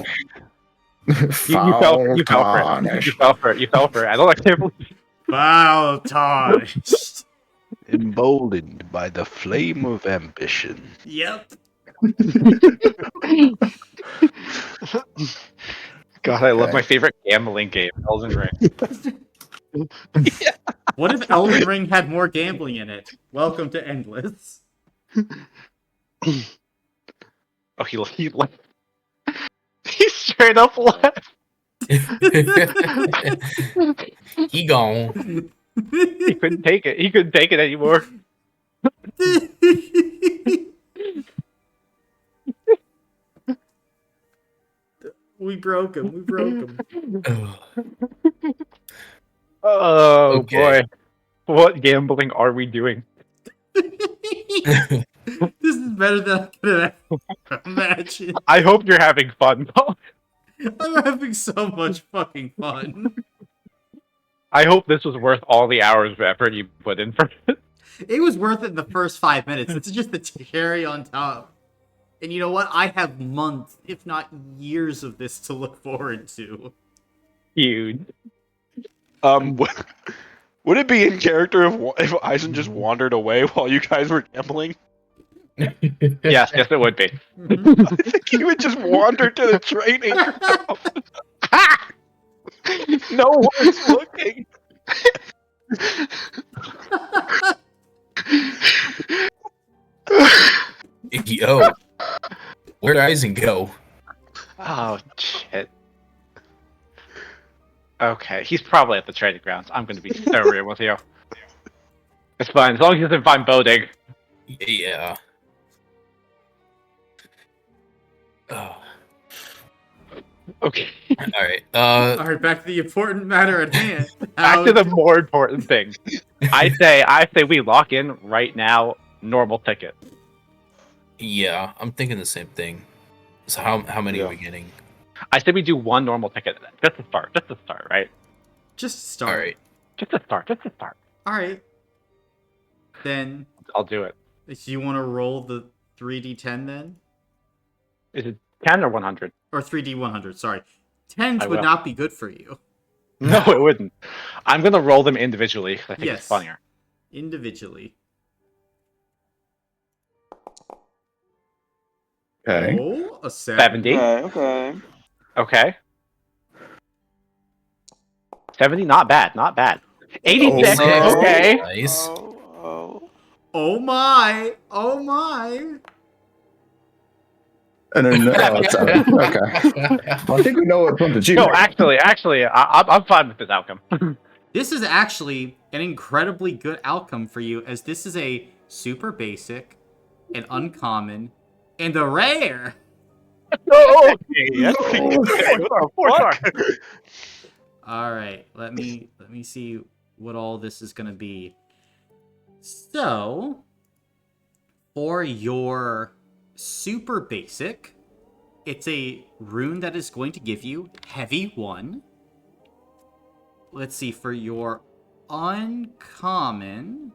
You fell for it. You fell for it. You fell for it. I don't like to believe. Wow, tarnished. Emboldened by the flame of ambition. Yep. God, I love Okay. my favorite gambling game, Elden Ring. What if Elden Ring had more gambling in it? Welcome to Endless. Oh, he left. He straight up left. He gone. He couldn't take it. He couldn't take it anymore. We broke him. We broke him. Oh Okay. boy, what gambling are we doing? This is better than I could have imagined. I hope you're having fun. I'm having so much fucking fun. I hope this was worth all the hours of effort you put in for it. It was worth it in the first 5 minutes. It's just the cherry on top. And you know what? I have months, if not years, of this to look forward to. Huge. Would it be in character if Eisen just wandered away while you guys were gambling? Yes, it would be. I think he would just wander to the training ground. No one's looking. Yo, where'd Eisen go? Oh shit. Okay, he's probably at the training grounds. I'm gonna be so real with you. It's fine, as long as he doesn't find Bodig. Yeah. Oh, Okay. all right. Alright, back to the important matter at hand. Back to the more important thing. I say we lock in right now, normal ticket. Yeah, I'm thinking the same thing. So how many are we getting? I say we do 1 normal ticket. Just to start, right? Just start. All right. Just to start. Alright. Then, I'll do it. if you want to roll the 3d10 then? Is it 10 or 100? Or 3d100, sorry. 10s I would will. not be good for you. No, it wouldn't. I'm gonna roll them individually 'cause I think Yes. it's funnier. Individually. Okay. Oh, a 70. Okay. Okay. 70, not bad, not bad. 86, Oh, okay. Nice. Oh my! Oh my! And then, it's 7. Okay. Well, I think we know what one to choose. No, actually, I'm fine with this outcome. This is actually an incredibly good outcome for you, as this is a super basic, an uncommon, and a rare. No! Yes. Four star. All right, let me see what all this is gonna be. So, for your super basic, it's a rune that is going to give you heavy 1. Let's see, for your uncommon,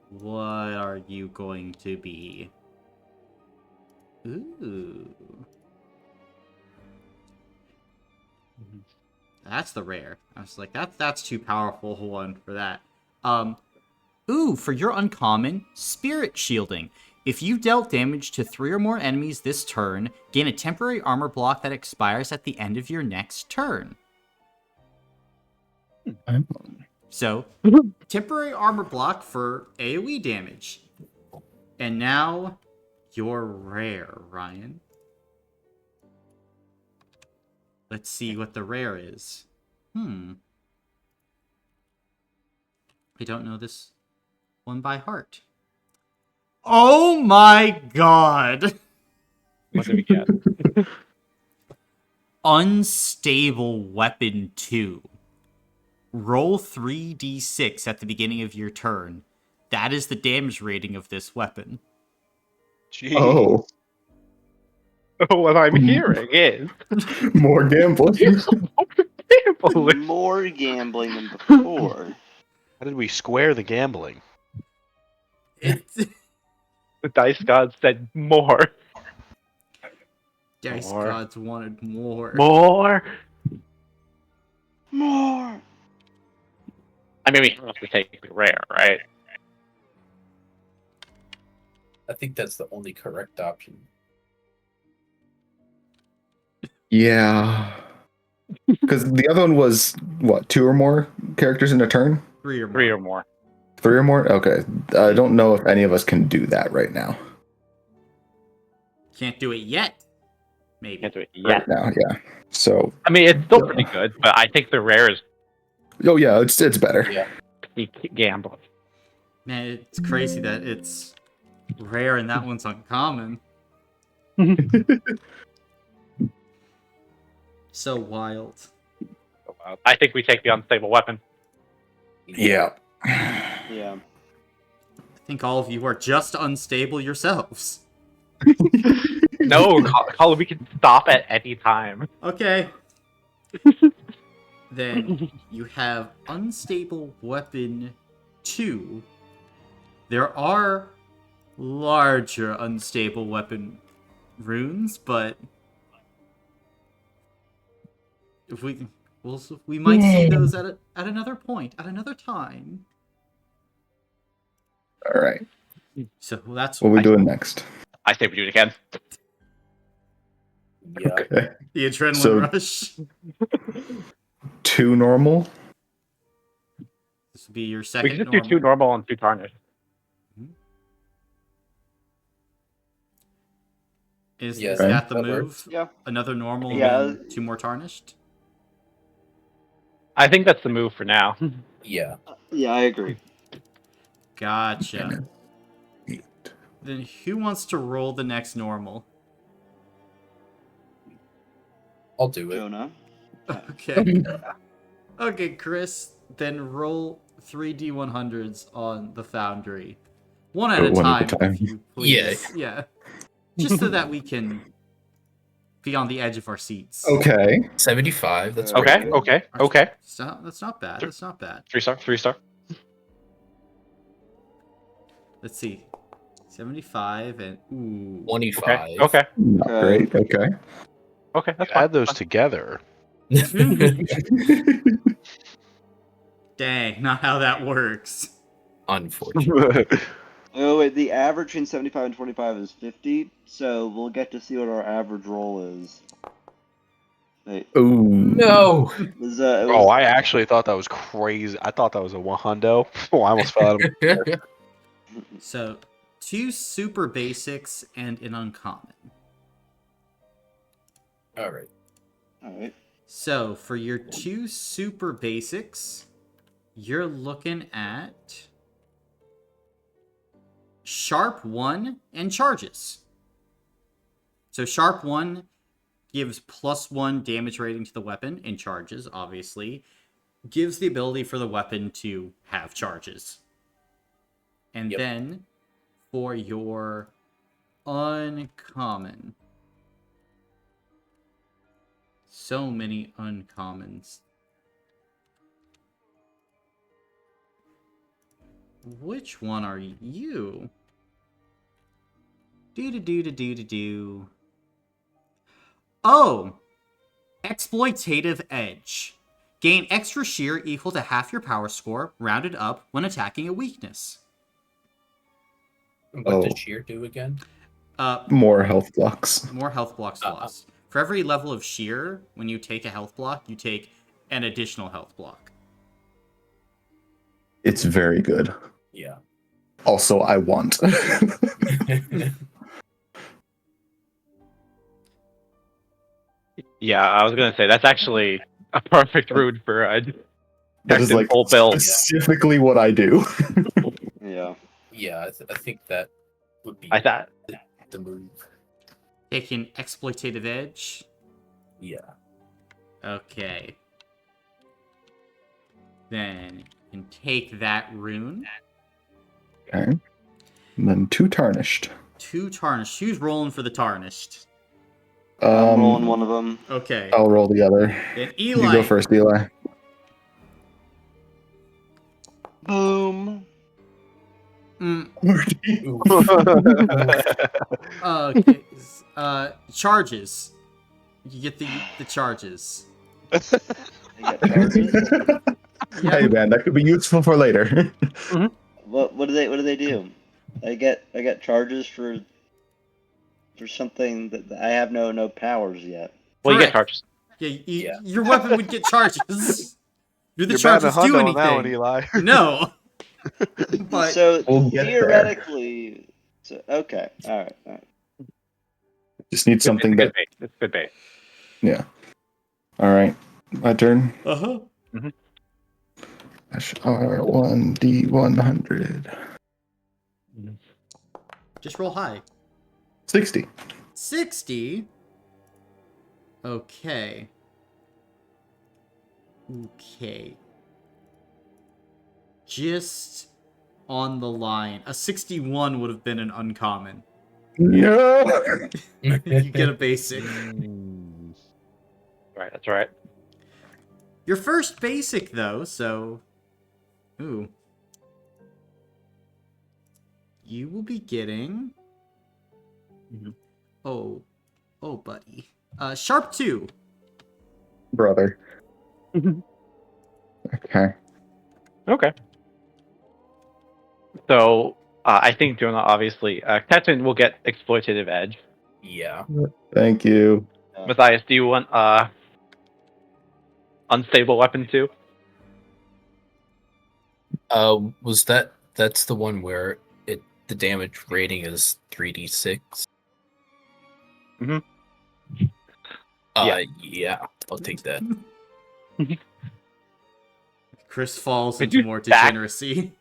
what are you going to be? Ooh. That's the rare. I was like, that's too powerful one for that. Ooh, for your uncommon, Spirit Shielding. If you dealt damage to 3 or more enemies this turn, gain a temporary armor block that expires at the end of your next turn. So, temporary armor block for AoE damage. And now, your rare, Ryan. Let's see what the rare is. I don't know this one by heart. Oh my god! What did we get? Unstable Weapon 2. Roll 3d6 at the beginning of your turn. That is the damage rating of this weapon. Jeez. Oh, What I'm hearing is more gambling. More gambling than before. How did we square the gambling? It's the dice god said more. Dice More. gods wanted more. More. More. I mean, we have to take the rare, right? I think that's the only correct option. Yeah. Because the other one was, what, 2 or more characters in a turn? 3 or more. 3 or more. 3 or more? Okay. I don't know if any of us can do that right now. Can't do it yet. Maybe. Can't do it yet. Right now, yeah. So, I mean, it's still pretty good, but I think the rare is oh yeah, it's better. Yeah. peak gambling. Man, it's crazy that it's rare and that one's uncommon. So wild. I think we take the unstable weapon. Yeah. Yeah. I think all of you are just unstable yourselves. No, Colin, we can stop at any time. Okay. Then you have Unstable Weapon 2. There are larger Unstable Weapon runes, but if we might see those at another point, at another time. All right. So that's What are we doing next? I say we do it again. Yeah. Okay. the adrenaline So- rush. 2 normal. This would be your We second can just normal. do 2 normal and 2 tarnished. Is Yeah, that the that move? works. Yeah. Another normal Yeah. and 2 more tarnished? I think that's the move for now. Yeah. Yeah, I agree. Gotcha. Then who wants to roll the next normal? I'll do it. Jonah. Okay. Okay, Chris, then roll 3d100s on the Foundry. One at a One time, at a time. if you please. Yeah. Just so that we can be on the edge of our seats. Okay. 75. That's Okay, pretty good. okay. That's not bad. That's not bad. 3 star, 3 star. Let's see. 75 and ooh. 25. Okay. Not great. Okay. Okay, that's fine. Add those together. Dang, not how that works. Unfortunately. Oh wait, the average between 75 and 25 is 50, so we'll get to see what our average roll is. Wait, Ooh. No. it was, it Oh, was- I actually thought that was crazy. I thought that was a hundo. Oh, I almost fell out of So, 2 super basics and an uncommon. All right. Alright. So, for your 2 super basics, you're looking at Sharp 1 and charges. So sharp 1 gives +1 damage rating to the weapon and charges, obviously. Gives the ability for the weapon to have charges. And then for your uncommon. So many uncommons. Which one are you? Do. Oh! Exploitative Edge. Gain extra shear equal to half your power score, rounded up, when attacking a weakness. What does shear do again? More health blocks. More health blocks lost. For every level of shear, when you take a health block, you take an additional health block. It's very good. Yeah. Also, I want. Yeah, I was gonna say that's actually a perfect rune for a That is like full build. specifically what I do. Yeah. Yeah, I think that would be I thought. the move. Taking Exploitative Edge. Yeah. Okay. Then you can take that rune. Okay. And then 2 tarnished. 2 tarnished. Who's rolling for the tarnished? I'm rolling one of them. Okay. I'll roll the other. Then You Eli. go first, Eli. Boom. Okay. Charges. You get the charges. I get charges. Hey man, that could be useful for later. What do they do? I get charges for something that I have no powers yet. Well, you get Correct. charges. Yeah, your weapon would get charges. Do the You're bad to charges hunt do on that one, anything? Eli. No. But So We'll get there. theoretically, okay, all right. Just need something that. It's good bait. Yeah. All right, my turn. uh-huh. HR1D100. Just roll high. 60. 60. Okay. Just on the line. A 61 would have been an uncommon. No. You get a basic. Right, that's right. Your first basic, though, so... Ooh. You will be getting... Oh, buddy. Sharp 2. Brother. Okay. Okay. So, I think doing that, obviously, Captain will get Exploitative Edge. Yeah. Thank you. Matthias, do you want Unstable Weapon too? That's the one where the damage rating is 3d6? Yeah, I'll take that. Chris falls Could into you more stack- degeneracy.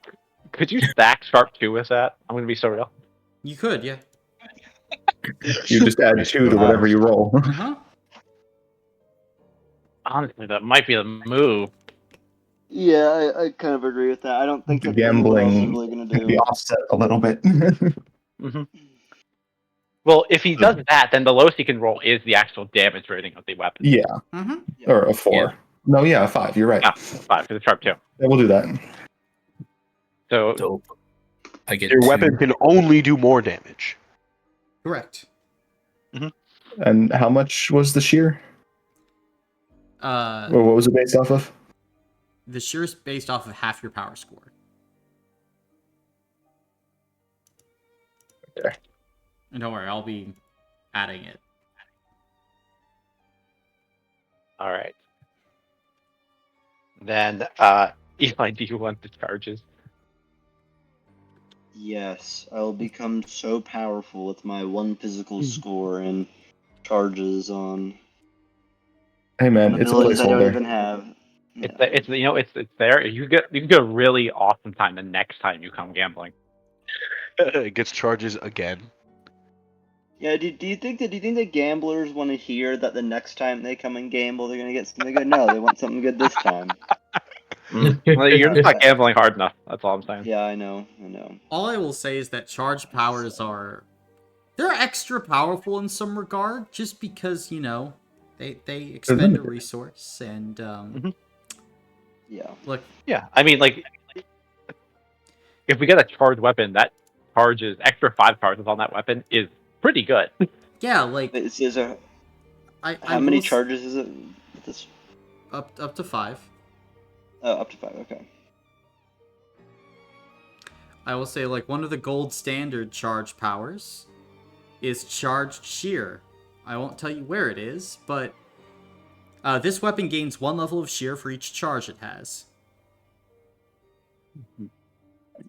Could you stack Sharp 2 with that? I'm gonna be so real. You could, yeah. You just add 2 to whatever you roll. Uh-huh. Honestly, that might be the move. Yeah, I kind of agree with that. I don't think that's anyone else is really gonna Can be do. offset a little bit. Well, if he does that, then the lowest he can roll is the actual damage rating of the weapon. Yeah. Mm-hmm. Or a 4. Yeah. No, yeah, a 5. You're right. Yeah, 5 for the Sharp 2. Yeah, we'll do that. So, Dope. I get Your 2. weapon can only do more damage. Correct. And how much was the shear? Or what was it based off of? The shear is based off of half your power score. Okay. And don't worry, I'll be adding it. all right. Then, Eli, do you want the charges? Yes, I'll become so powerful with my 1 physical score and charges on Hey man, it's a abilities I don't placeholder. even have. Yeah. It's it's there. You can get a really awesome time the next time you come gambling. It gets charges again. Yeah, do you think that gamblers want to hear that the next time they come and gamble they're gonna get something good? No, they want something good this time. Well, you're just not gambling hard enough. That's all I'm saying. Yeah, I know. All I will say is that charge powers they're extra powerful in some regard, just because, you know, they expend a resource and Yeah. look, Yeah, I mean, like, if we get a charged weapon, that charges extra 5 charges on that weapon is pretty good. yeah, like How many charges is it? This up to 5. up to 5. Okay. I will say, like, one of the gold standard charge powers is charged shear. I won't tell you where it is, but this weapon gains 1 level of shear for each charge it has.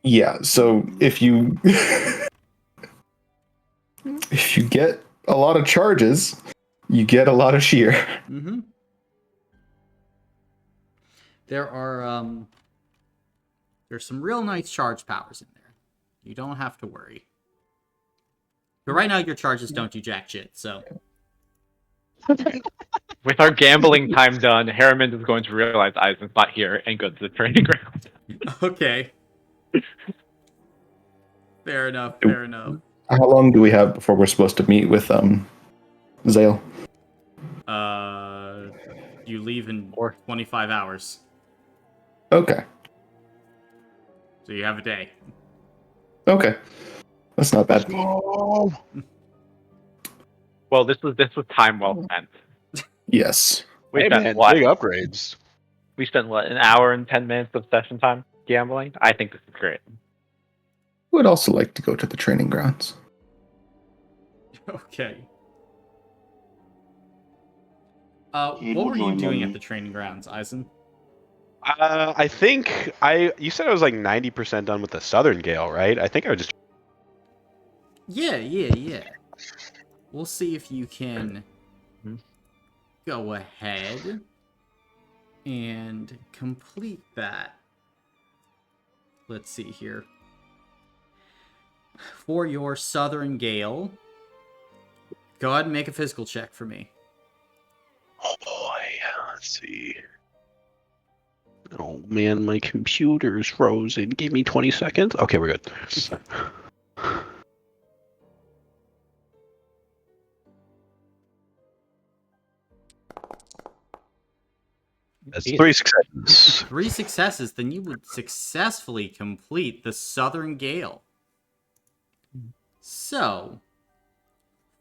Yeah, so if you if you get a lot of charges, you get a lot of shear. Mm-hmm. There's some real nice charge powers in there. You don't have to worry. But right now your charges don't do jack shit, so. With our gambling time done, Harriman is going to realize Eisen's not here and go to the training ground. Okay. Fair enough. How long do we have before we're supposed to meet with Zale? You leave in 25 hours. Okay. So you have a day. Okay. That's not bad. Oh, Well, this was time well spent. Yes. We hey spent man, what? big upgrades. We spent what, an hour and 10 minutes of session time gambling? I think this is great. Would also like to go to the training grounds. Okay. Cade What will were you join doing them. at the training grounds, Eisen? I think you said I was like 90% done with the Southern Gale, right? I think I was just Yeah. We'll see if you can go ahead and complete that. Let's see here. For your Southern Gale, go ahead and make a physical check for me. Oh boy, let's see. Oh man, my computer's frozen. Give me 20 seconds. Okay, we're good. That's 3 successes. 3 successes, then you would successfully complete the Southern Gale. So,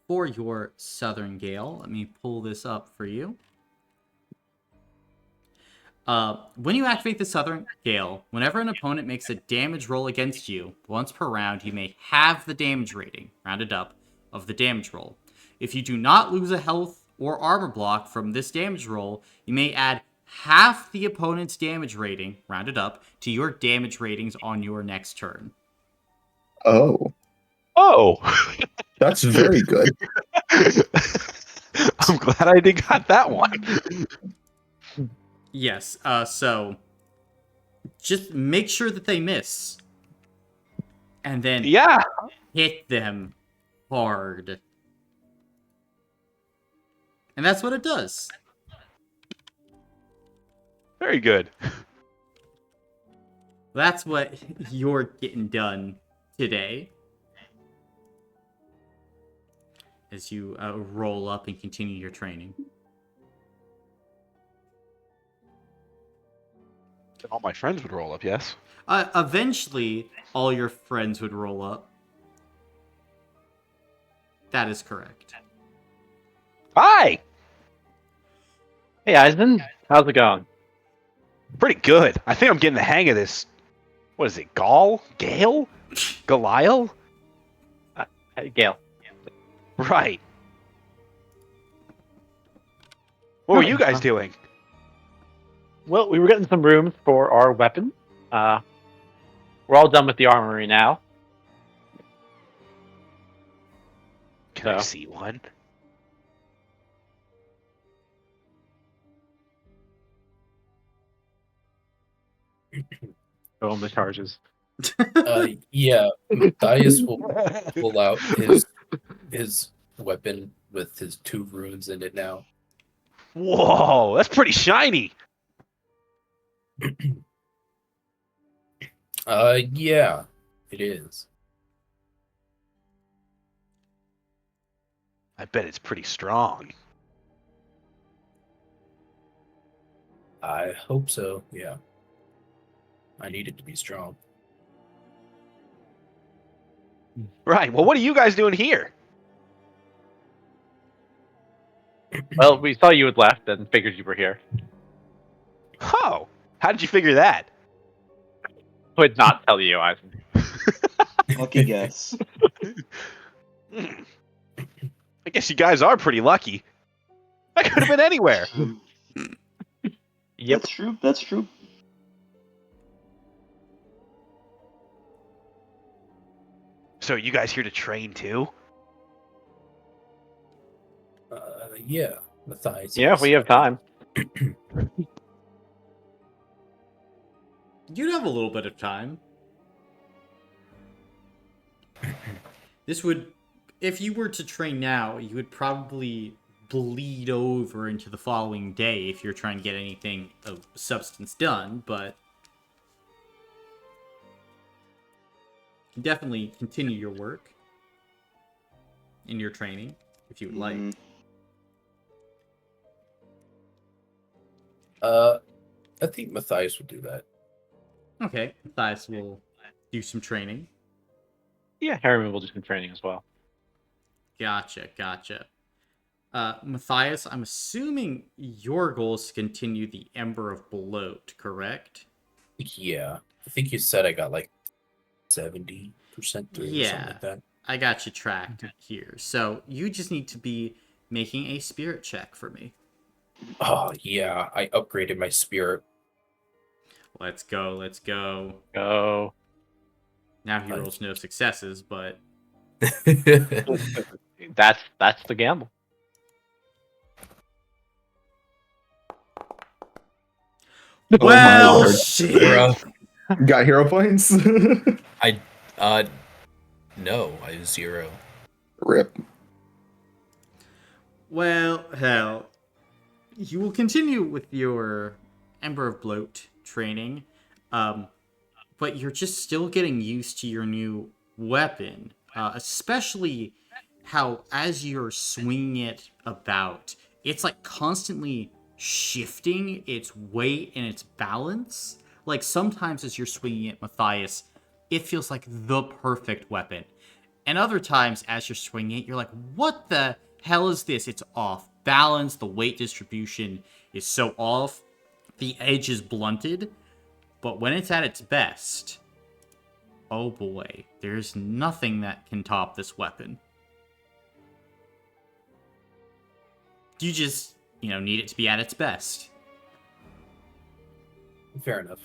for your Southern Gale, let me pull this up for you. When you activate the Southern Gale, whenever an opponent makes a damage roll against you, once per round, you may halve the damage rating, rounded up, of the damage roll. If you do not lose a health or armor block from this damage roll, you may add half the opponent's damage rating, rounded up, to your damage ratings on your next turn. Oh, That's very good. I'm glad I did got that one. Yes, so just make sure that they miss. And then hit them hard. And that's what it does. Very good. That's what you're getting done today. As you roll up and continue your training. All my friends would roll up, yes? Eventually, all your friends would roll up. That is correct. Hi! Hey, Eisen. How's it going? Pretty good. I think I'm getting the hang of this. What is it? Gale? Goliath? Gale. Right. What were you guys doing? Well, we were getting some rooms for our weapons. We're all done with the armory now. Can I see one? Show him the charges. Yeah, Matthias will pull out his weapon with his 2 runes in it now. Whoa, that's pretty shiny. Yeah, it is. I bet it's pretty strong. I hope so. Yeah, I need it to be strong. Right. Well, what are you guys doing here? Well, we saw you had left and figured you were here. Oh, how did you figure that? Would not tell you, Eisen. Lucky guess. Hmm. I guess you guys are pretty lucky. I could have been anywhere. Yep. That's true. That's true. So, are you guys here to train too? Yeah, Matthias. Yeah, if we have time. You'd have a little bit of time. This would, if you were to train now, you would probably bleed over into the following day if you're trying to get anything of substance done, but you can definitely continue your work in your training if you would like. Mhm. I think Matthias would do that. Okay, Matthias will do some training. Yeah, Harriman will do some training as well. Gotcha. Matthias, I'm assuming your goal is to continue the Ember of Bloat, correct? Yeah, I think you said I got like 70% through, something Yeah. like that. I got you tracked here. So you just need to be making a spirit check for me. Oh yeah, I upgraded my spirit. Let's go. Go. Now he rolls no successes, but That's the gamble. Oh my well, lord. shit. Bro, Got hero points? no, I have 0. Rip. Well, hell, you will continue with your Ember of Bloat training, but you're just still getting used to your new weapon, especially how as you're swinging it about, it's like constantly shifting its weight and its balance. Like sometimes as you're swinging it, Matthias, it feels like the perfect weapon. And other times as you're swinging it, you're like, what the hell is this? It's off balance. The weight distribution is so off. The edge is blunted. But when it's at its best, oh boy, there's nothing that can top this weapon. You just, need it to be at its best. Fair enough.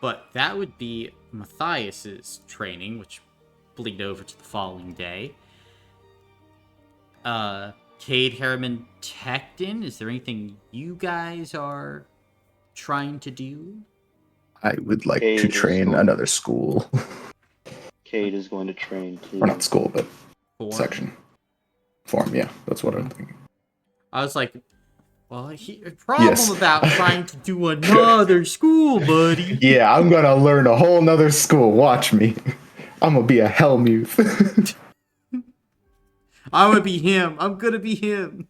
But that would be Matthias's training, which bleed over to the following day. Cade, Harriman, Tecton, is there anything you guys are trying to do? I would like Cade to is train going- another school. Cade is going to train too. Or not school, but Form? section. Form, yeah. That's what I'm thinking. I was like, well, problem Yes. about trying to do another school, buddy. Yeah, I'm gonna learn a whole nother school. Watch me. I'm gonna be a Helmuth. I'm gonna be him. I'm gonna be him.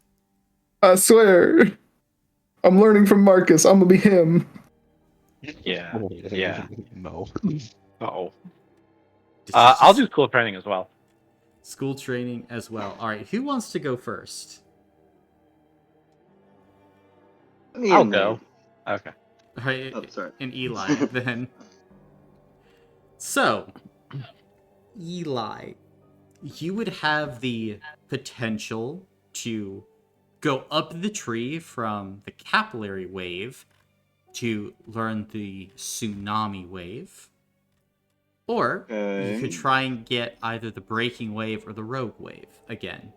I swear. I'm learning from Marcus. I'm gonna be him. Yeah. Yeah. No. Uh-oh. I'll do school training as well. School training as well. All right, who wants to go first? Me I'll and go. Okay. All right, Oh, sorry. and Eli then. So, Eli, you would have the potential to go up the tree from the capillary wave to learn the tsunami wave. Or you could try and get either the breaking wave or the rogue wave again.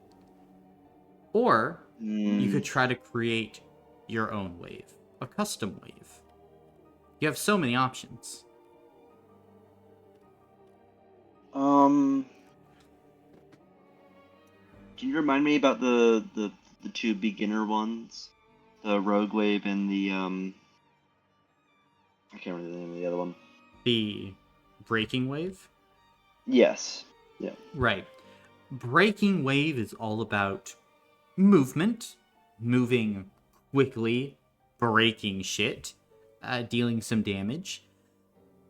Or you could try to create your own wave, a custom wave. You have so many options. Can you remind me about the two beginner ones? The Rogue Wave and the I can't remember the name of the other one. The breaking wave? Yes. Yeah. Right. Breaking wave is all about movement, moving quickly, breaking shit, dealing some damage.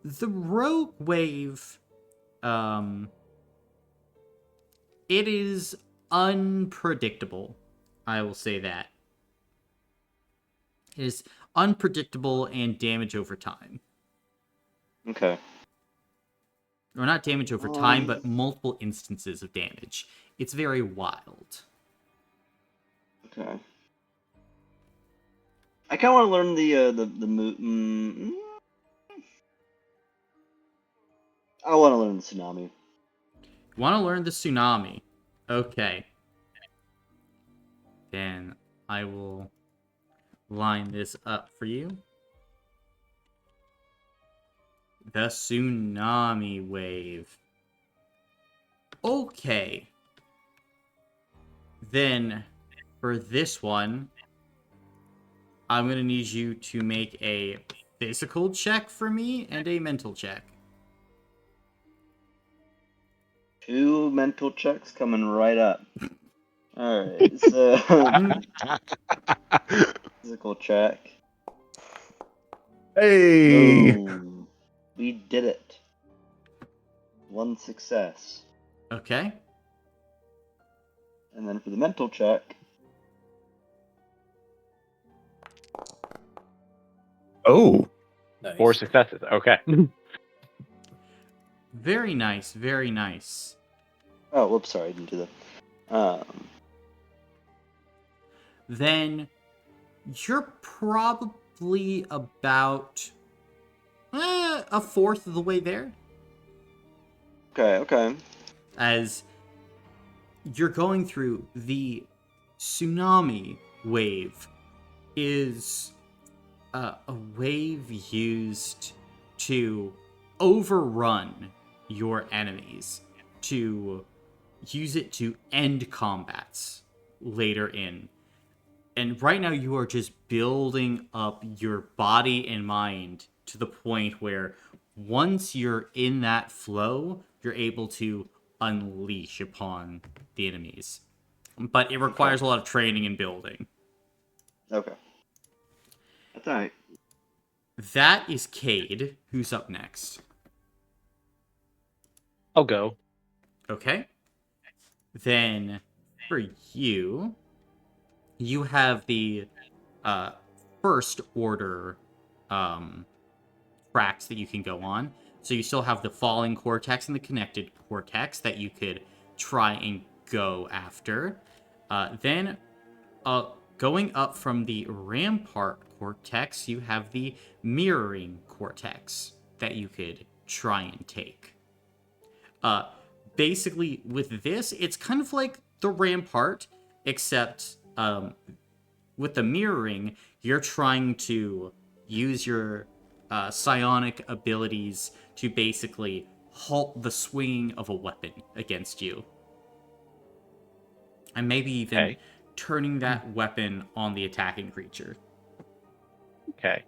The rogue wave, it is unpredictable. I will say that. It is unpredictable and damage over time. Okay. Or not damage over time, but multiple instances of damage. It's very wild. Okay. I kind of want to learn the move. I want to learn the tsunami. You want to learn the tsunami? Okay. Then I will line this up for you. The tsunami wave. Okay. Then, for this one, I'm going to need you to make a physical check for me and a mental check. 2 mental checks coming right up. Alright, so physical check. Hey! Boom. We did it. 1 success. Okay. And then for the mental check, Oh! Nice. 4 successes. Okay. Very nice, very nice. oh, whoops, sorry, I didn't do that. Then you're probably about a fourth of the way there. Okay. As you're going through, the tsunami wave is a wave used to overrun your enemies, to use it to end combats later in. And right now you are just building up your body and mind to the point where once you're in that flow, you're able to unleash upon the enemies. But it requires a lot of training and building. Okay. That's alright. That is Cade, who's up next. I'll go. Okay. Then for you, you have the first order tracks that you can go on. So you still have the falling cortex and the connected cortex that you could try and go after. Then going up from the rampart cortex, you have the mirroring cortex that you could try and take. Basically, with this, it's kind of like the rampart, except with the mirroring, you're trying to use your psionic abilities to basically halt the swinging of a weapon against you. And maybe even turning that weapon on the attacking creature. Okay.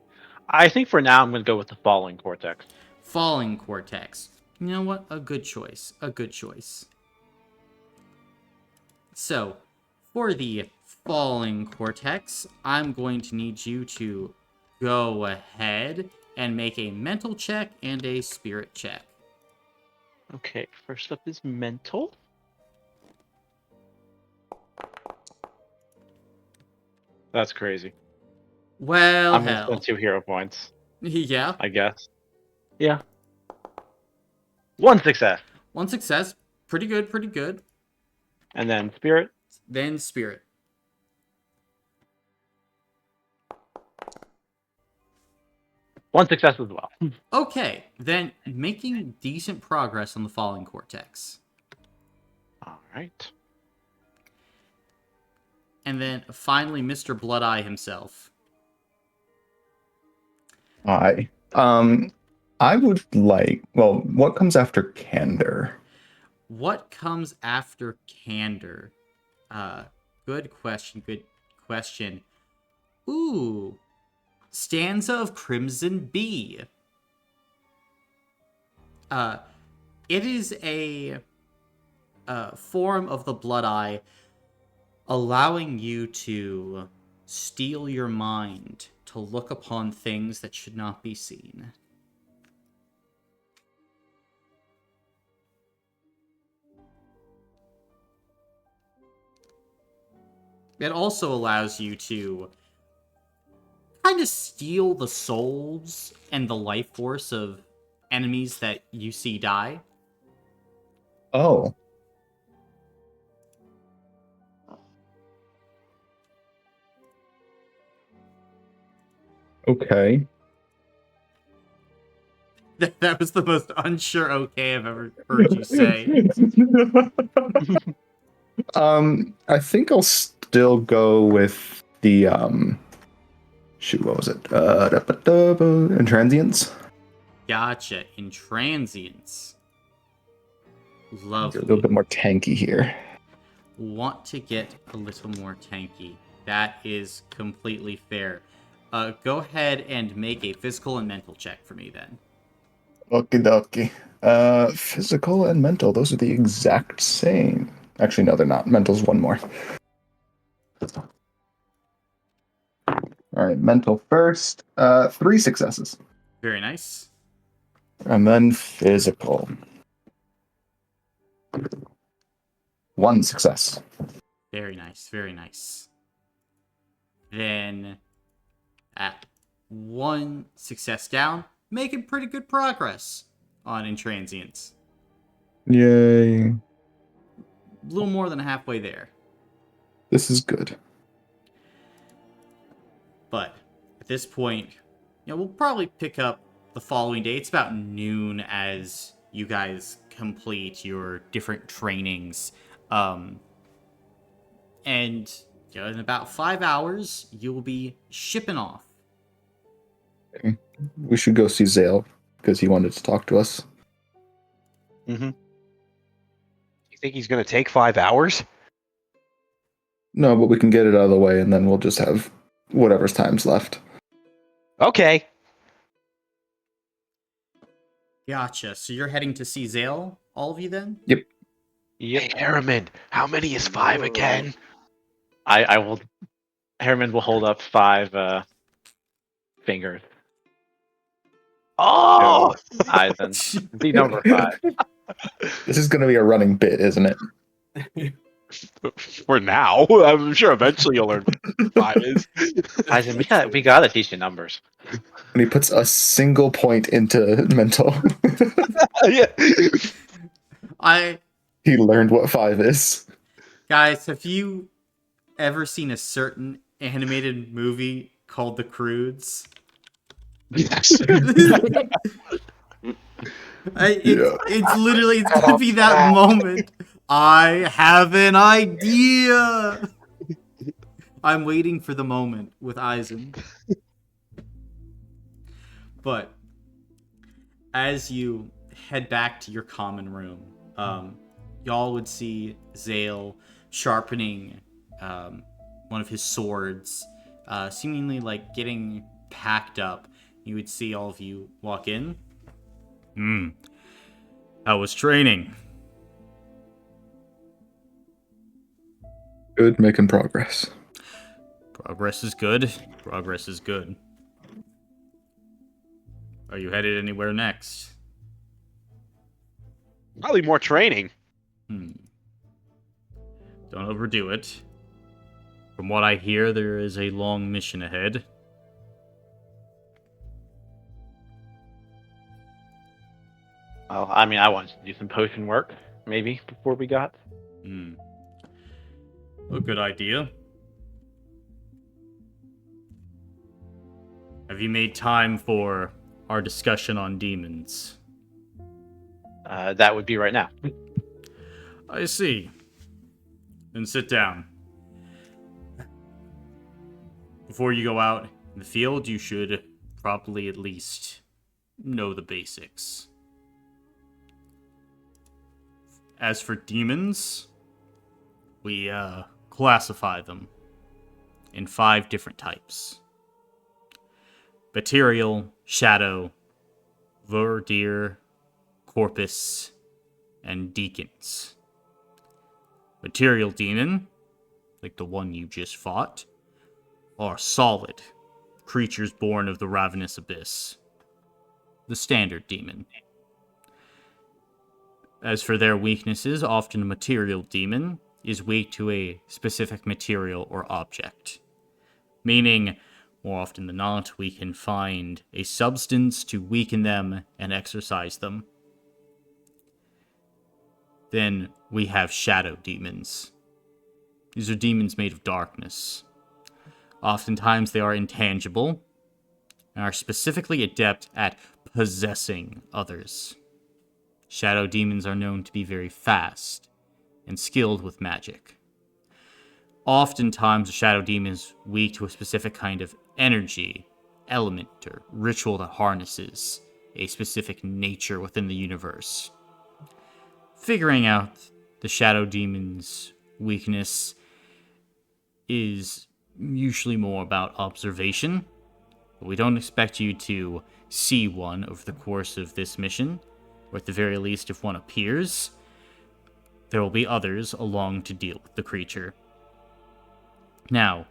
I think for now I'm going to go with the falling cortex. Falling cortex. You know what? A good choice. A good choice. So, for the falling cortex, I'm going to need you to go ahead and make a mental check and a spirit check. Okay, first up is mental. That's crazy. Well, I'm going to hell. spend 2 hero points, Yeah. I guess. Yeah. 1 success. 1 success. Pretty good, pretty good. And then spirit. Then spirit. One success as well. Okay, then making decent progress on the falling cortex. All right. And then finally, Mr. Bloodeye himself. I would like. Well, what comes after candor? What comes after candor? Good question. Good question. Ooh, stanza of Crimson Bee. It is a form of the Blood Eye, allowing you to steal your mind to look upon things that should not be seen. It also allows you to kind of steal the souls and the life force of enemies that you see die. Oh. Okay. That was the most unsure okay I've ever heard you say. I think I'll still go with the shoot, what was it? Intransience. Gotcha. Intransience. A Lovely. little bit more tanky here. Want to get a little more tanky. That is completely fair. Go ahead and make a physical and mental check for me then. Okie dokie. Physical and mental, those are the exact same. Actually, no, they're not. Mental's one more. All right, mental first. 3 successes. Very nice. And then physical. 1 success. Very nice. Very nice. Then, at 1 success down, making pretty good progress on intransience. Yay. A little more than halfway there. This is good. But at this point, we'll probably pick up the following day. It's about noon as you guys complete your different trainings. And in about 5 hours, you'll be shipping off. We should go see Zale because he wanted to talk to us. Mm-hmm. You think he's going to take 5 hours? No, but we can get it out of the way and then we'll just have whatever's time's left. Okay. Gotcha. So you're heading to see Zale, all of you then? Yep. Hey, Harriman, how many is 5 again? I will. Harriman will hold up 5 fingers. Oh! Eisen. The number 5. This is going to be a running bit, isn't it? For now. I'm sure eventually you'll learn what 5 is. Eisen, we gotta teach you numbers. And he puts a single point into mental. Yeah. He learned what 5 is. Guys, have you ever seen a certain animated movie called The Croods? Yes. It's literally, it's gonna be that moment. I have an idea. I'm waiting for the moment with Eisen. But as you head back to your common room, y'all would see Zale sharpening one of his swords, seemingly like getting packed up. You would see all of you walk in. How was training? Good, making progress. Progress is good. Progress is good. Are you headed anywhere next? Probably more training. Don't overdo it. From what I hear, there is a long mission ahead. Well, I mean, I wanted to do some potion work, maybe, before we got. A good idea. Have you made time for our discussion on demons? That would be right now. I see. Then sit down. Before you go out in the field, you should probably at least know the basics. As for demons, we classify them in 5 different types: material, shadow, verdure, corpus, and deacons. Material demon, like the one you just fought, are solid, creatures born of the ravenous abyss. The standard demon. As for their weaknesses, often a material demon is weak to a specific material or object. Meaning, more often than not, we can find a substance to weaken them and exorcise them. Then we have shadow demons. These are demons made of darkness. Oftentimes they are intangible and are specifically adept at possessing others. Shadow demons are known to be very fast and skilled with magic. Oftentimes, a shadow demon is weak to a specific kind of energy, element, or ritual that harnesses a specific nature within the universe. Figuring out the shadow demon's weakness is usually more about observation, but we don't expect you to see one over the course of this mission, or at the very least, if one appears, there will be others along to deal with the creature. Now,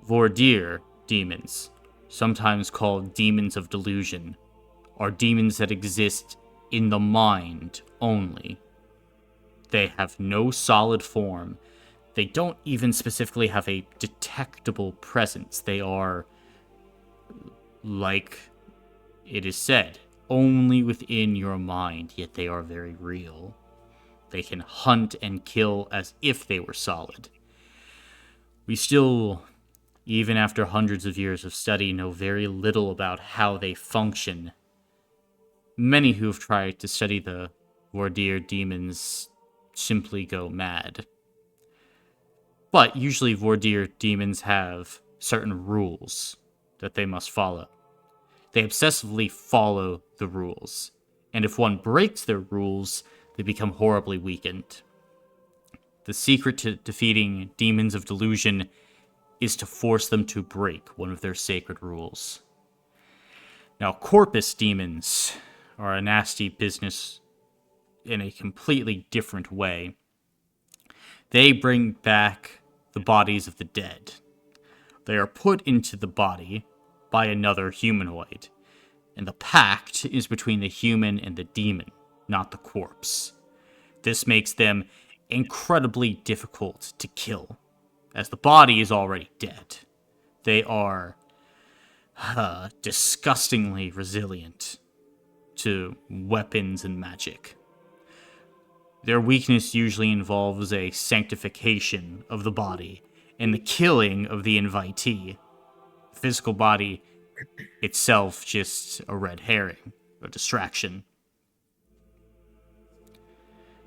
Vordir demons, sometimes called demons of delusion, are demons that exist in the mind only. They have no solid form. They don't even specifically have a detectable presence. They are, like it is said, only within your mind, yet they are very real. They can hunt and kill as if they were solid. We still, even after hundreds of years of study, know very little about how they function. Many who have tried to study the Vordir demons simply go mad. But usually Vordir demons have certain rules that they must follow. They obsessively follow the rules, and if one breaks their rules, they become horribly weakened. The secret to defeating demons of delusion is to force them to break one of their sacred rules. Now, corpus demons are a nasty business in a completely different way. They bring back the bodies of the dead. They are put into the body by another humanoid, and the pact is between the human and the demon, not the corpse. This makes them incredibly difficult to kill, as the body is already dead. They are disgustingly resilient to weapons and magic. Their weakness usually involves a sanctification of the body and the killing of the invitee. The physical body itself just a red herring, a distraction.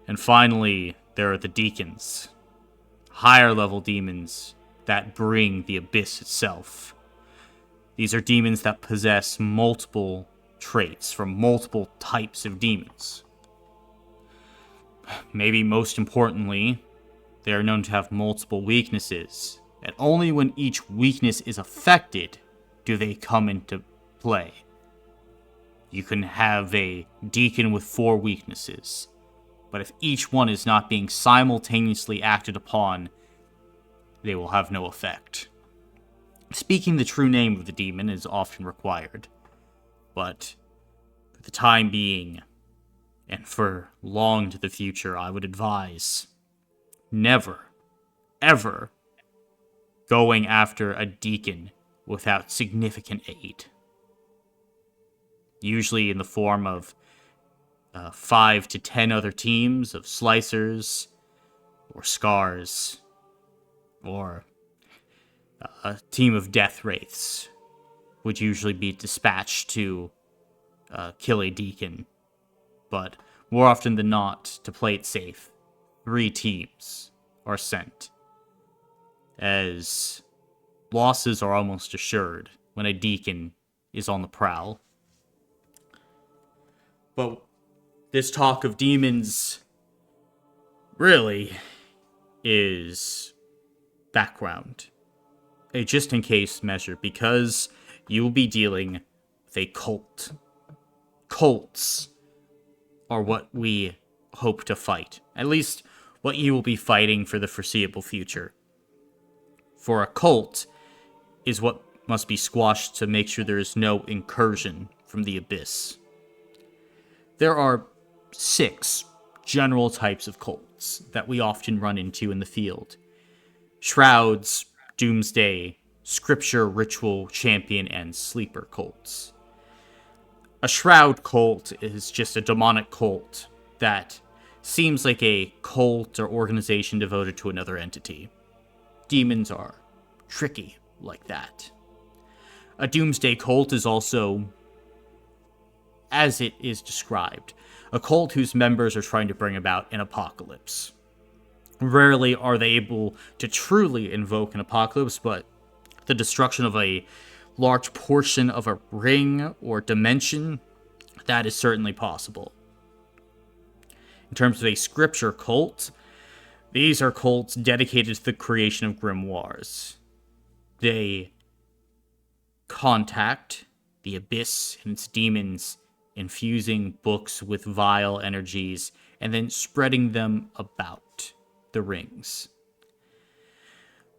And finally, there are the deacons, higher level demons that bring the abyss itself. These are demons that possess multiple traits from multiple types of demons. Maybe most importantly, they are known to have multiple weaknesses, and only when each weakness is affected do they come into play. You can have a deacon with 4 weaknesses, but if each one is not being simultaneously acted upon, they will have no effect. Speaking the true name of the demon is often required, but for the time being, and for long to the future, I would advise never, ever going after a deacon without significant aid. Usually in the form of 5 to 10 other teams of slicers or scars, or a team of death wraiths would usually be dispatched to kill a deacon. But more often than not, to play it safe, 3 teams are sent, as losses are almost assured when a deacon is on the prowl. But this talk of demons really is background. A just-in-case measure, because you will be dealing with a cult. Cults are what we hope to fight. At least, what you will be fighting for the foreseeable future. For a cult is what must be squashed to make sure there is no incursion from the abyss. There are 6 general types of cults that we often run into in the field. Shrouds, Doomsday, Scripture, Ritual, Champion, and Sleeper cults. A Shroud cult is just a demonic cult that seems like a cult or organization devoted to another entity. Demons are tricky like that. A Doomsday cult is also, as it is described, a cult whose members are trying to bring about an apocalypse. Rarely are they able to truly invoke an apocalypse, but the destruction of a large portion of a ring or dimension, that is certainly possible. In terms of a scripture cult, these are cults dedicated to the creation of grimoires. They contact the abyss and its demons, infusing books with vile energies and then spreading them about the rings.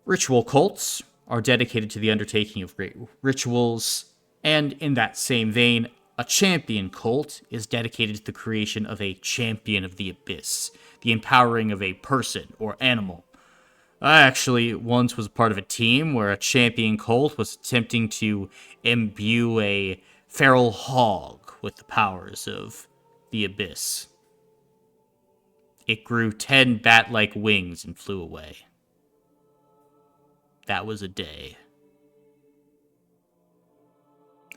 Ritual cults are dedicated to the undertaking of great rituals, and in that same vein, a champion cult is dedicated to the creation of a champion of the abyss, the empowering of a person or animal. I actually once was part of a team where a champion cult was attempting to imbue a feral hog with the powers of the abyss. It grew 10 bat-like wings and flew away. That was a day.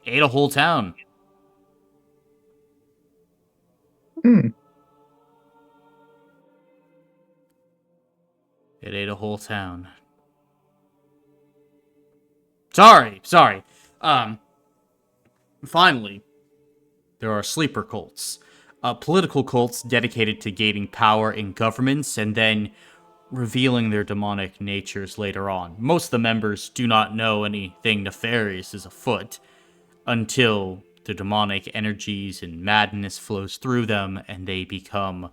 Ate a whole town. It ate a whole town. Sorry. Finally, there are sleeper cults. Political cults dedicated to gaining power in governments and then revealing their demonic natures later on. Most of the members do not know anything nefarious is afoot until the demonic energies and madness flows through them and they become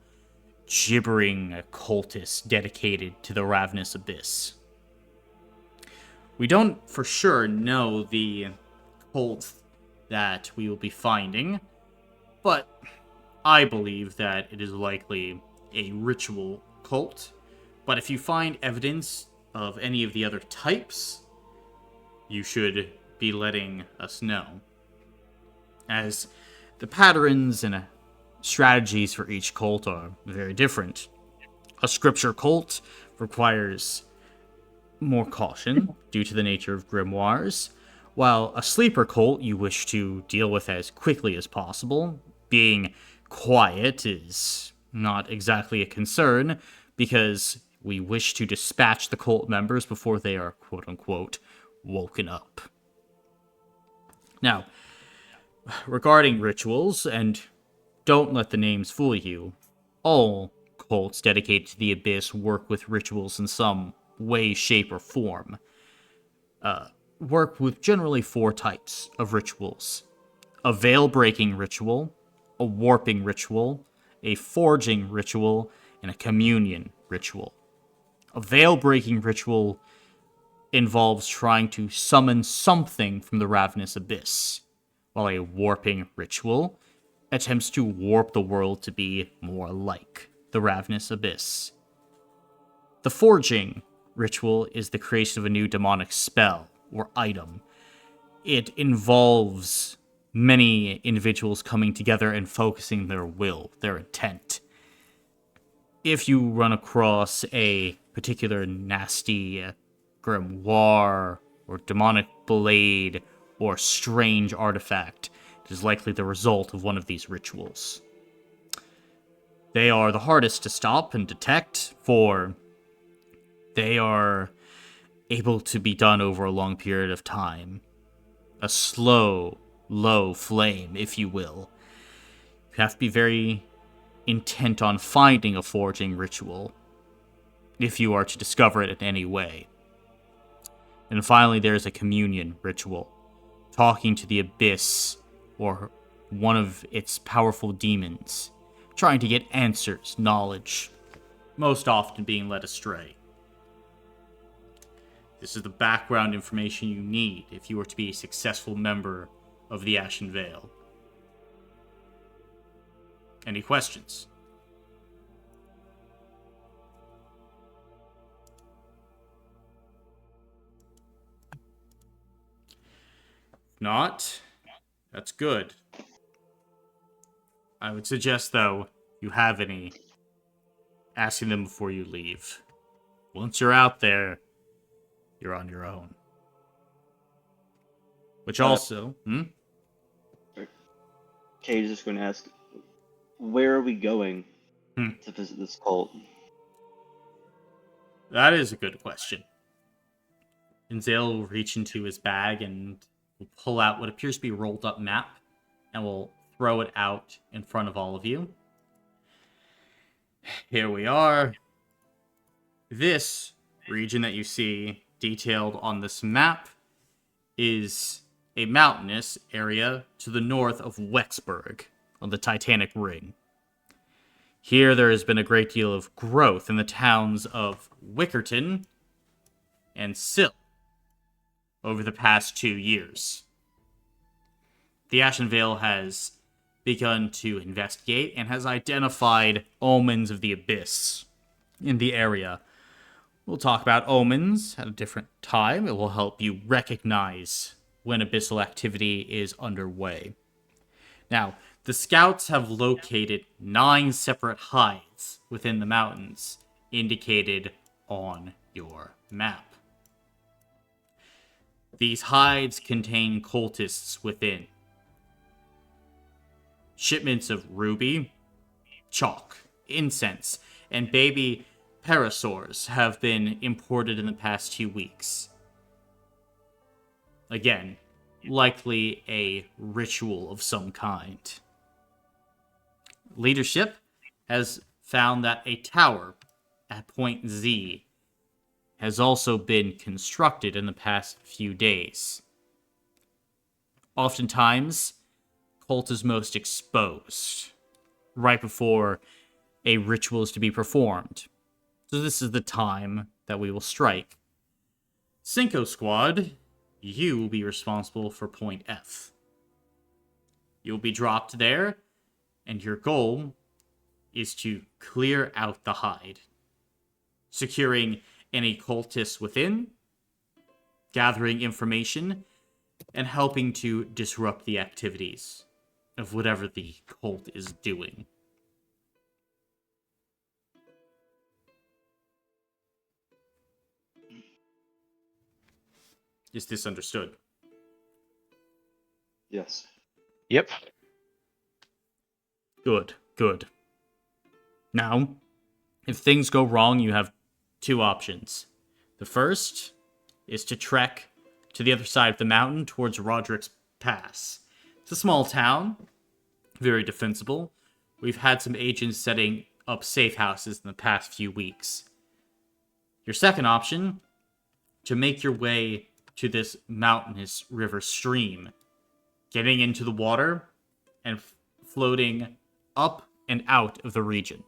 gibbering cultists dedicated to the ravenous abyss. We don't for sure know the cult that we will be finding, but I believe that it is likely a ritual cult. But if you find evidence of any of the other types, you should be letting us know, as the patterns and strategies for each cult are very different. A scripture cult requires more caution due to the nature of grimoires, while a sleeper cult you wish to deal with as quickly as possible. Being quiet is not exactly a concern, because we wish to dispatch the cult members before they are quote-unquote woken up. Now, regarding rituals, and don't let the names fool you, all cults dedicated to the abyss work with rituals in some way, shape, or form. Work with generally 4 types of rituals. A veil-breaking ritual, a warping ritual, a forging ritual, and a communion ritual. A veil-breaking ritual involves trying to summon something from the ravenous abyss, while a warping ritual attempts to warp the world to be more like the ravenous abyss. The forging ritual is the creation of a new demonic spell or item. It involves many individuals coming together and focusing their will, their intent. If you run across a particular nasty grimoire or demonic blade or strange artifact, it is likely the result of one of these rituals. They are the hardest to stop and detect, for they are able to be done over a long period of time. A slow, low flame, if you will. You have to be very intent on finding a foraging ritual, if you are to discover it in any way. And finally, there is a communion ritual, talking to the abyss or one of its powerful demons, trying to get answers, knowledge, most often being led astray. This is the background information you need if you are to be a successful member of the Ashen Veil. Any questions? If not, that's good. I would suggest, though, you have any, asking them before you leave. Once you're out there, you're on your own. Which also... Cage is just going to ask, where are we going Hmm. to visit this cult? That is a good question. And Zale will reach into his bag and will pull out what appears to be a rolled up map and will throw it out in front of all of you. Here we are. This region that you see detailed on this map is a mountainous area to the north of Wexburg on the Titanic Ring. Here there has been a great deal of growth in the towns of Wickerton and Sill over the past 2 years. The Ashen Veil has begun to investigate and has identified omens of the abyss in the area. We'll talk about omens at a different time. It will help you recognize when abyssal activity is underway. Now, the scouts have located 9 separate hides within the mountains, indicated on your map. These hides contain cultists within. Shipments of ruby, chalk, incense, and baby parasaurs have been imported in the past 2 weeks. Again, likely a ritual of some kind. Leadership has found that a tower at Point Z has also been constructed in the past few days. Oftentimes, cult is most exposed right before a ritual is to be performed. So this is the time that we will strike. Cinco Squad, you will be responsible for Point F. You'll be dropped there, and your goal is to clear out the hide, securing any cultists within, gathering information, and helping to disrupt the activities of whatever the cult is doing. Is this understood? Yes. Yep. Good, good. Now, if things go wrong, you have 2 options. The first is to trek to the other side of the mountain towards Roderick's Pass. It's a small town, very defensible. We've had some agents setting up safe houses in the past few weeks. Your second option, to make your way to this mountainous river stream, getting into the water and floating up and out of the region.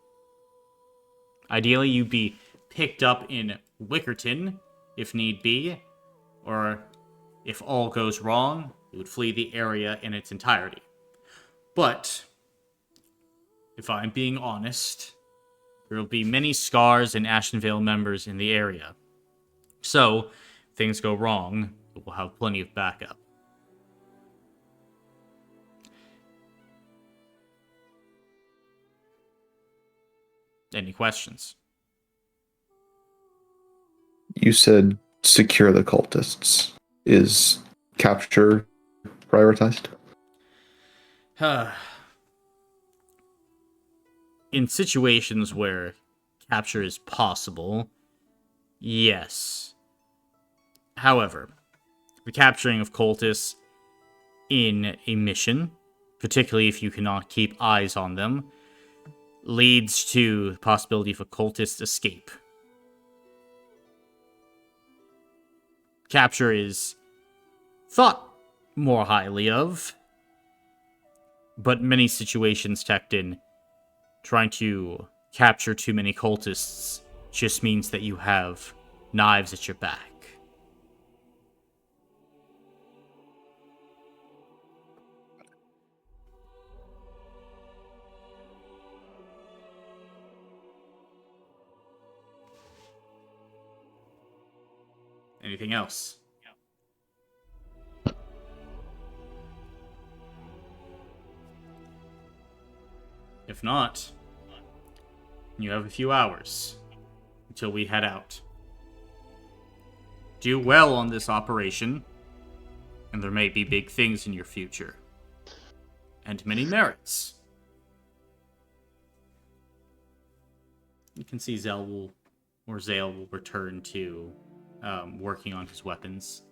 Ideally, you'd be picked up in Wickerton, if need be, or if all goes wrong, you would flee the area in its entirety. But, if I'm being honest, there will be many Scars and Ashen Veil members in the area. So, if things go wrong, we'll have plenty of backup. Any questions? You said secure the cultists. Is capture prioritized? In situations where capture is possible, yes. However, the capturing of cultists in a mission, particularly if you cannot keep eyes on them, leads to the possibility of a cultist escape. Capture is thought more highly of, but in many situations, Tecton, trying to capture too many cultists just means that you have knives at your back. Anything else? If not, you have a few hours until we head out. Do well on this operation, and there may be big things in your future. And many merits. You can see Zale will return to working on his weapons.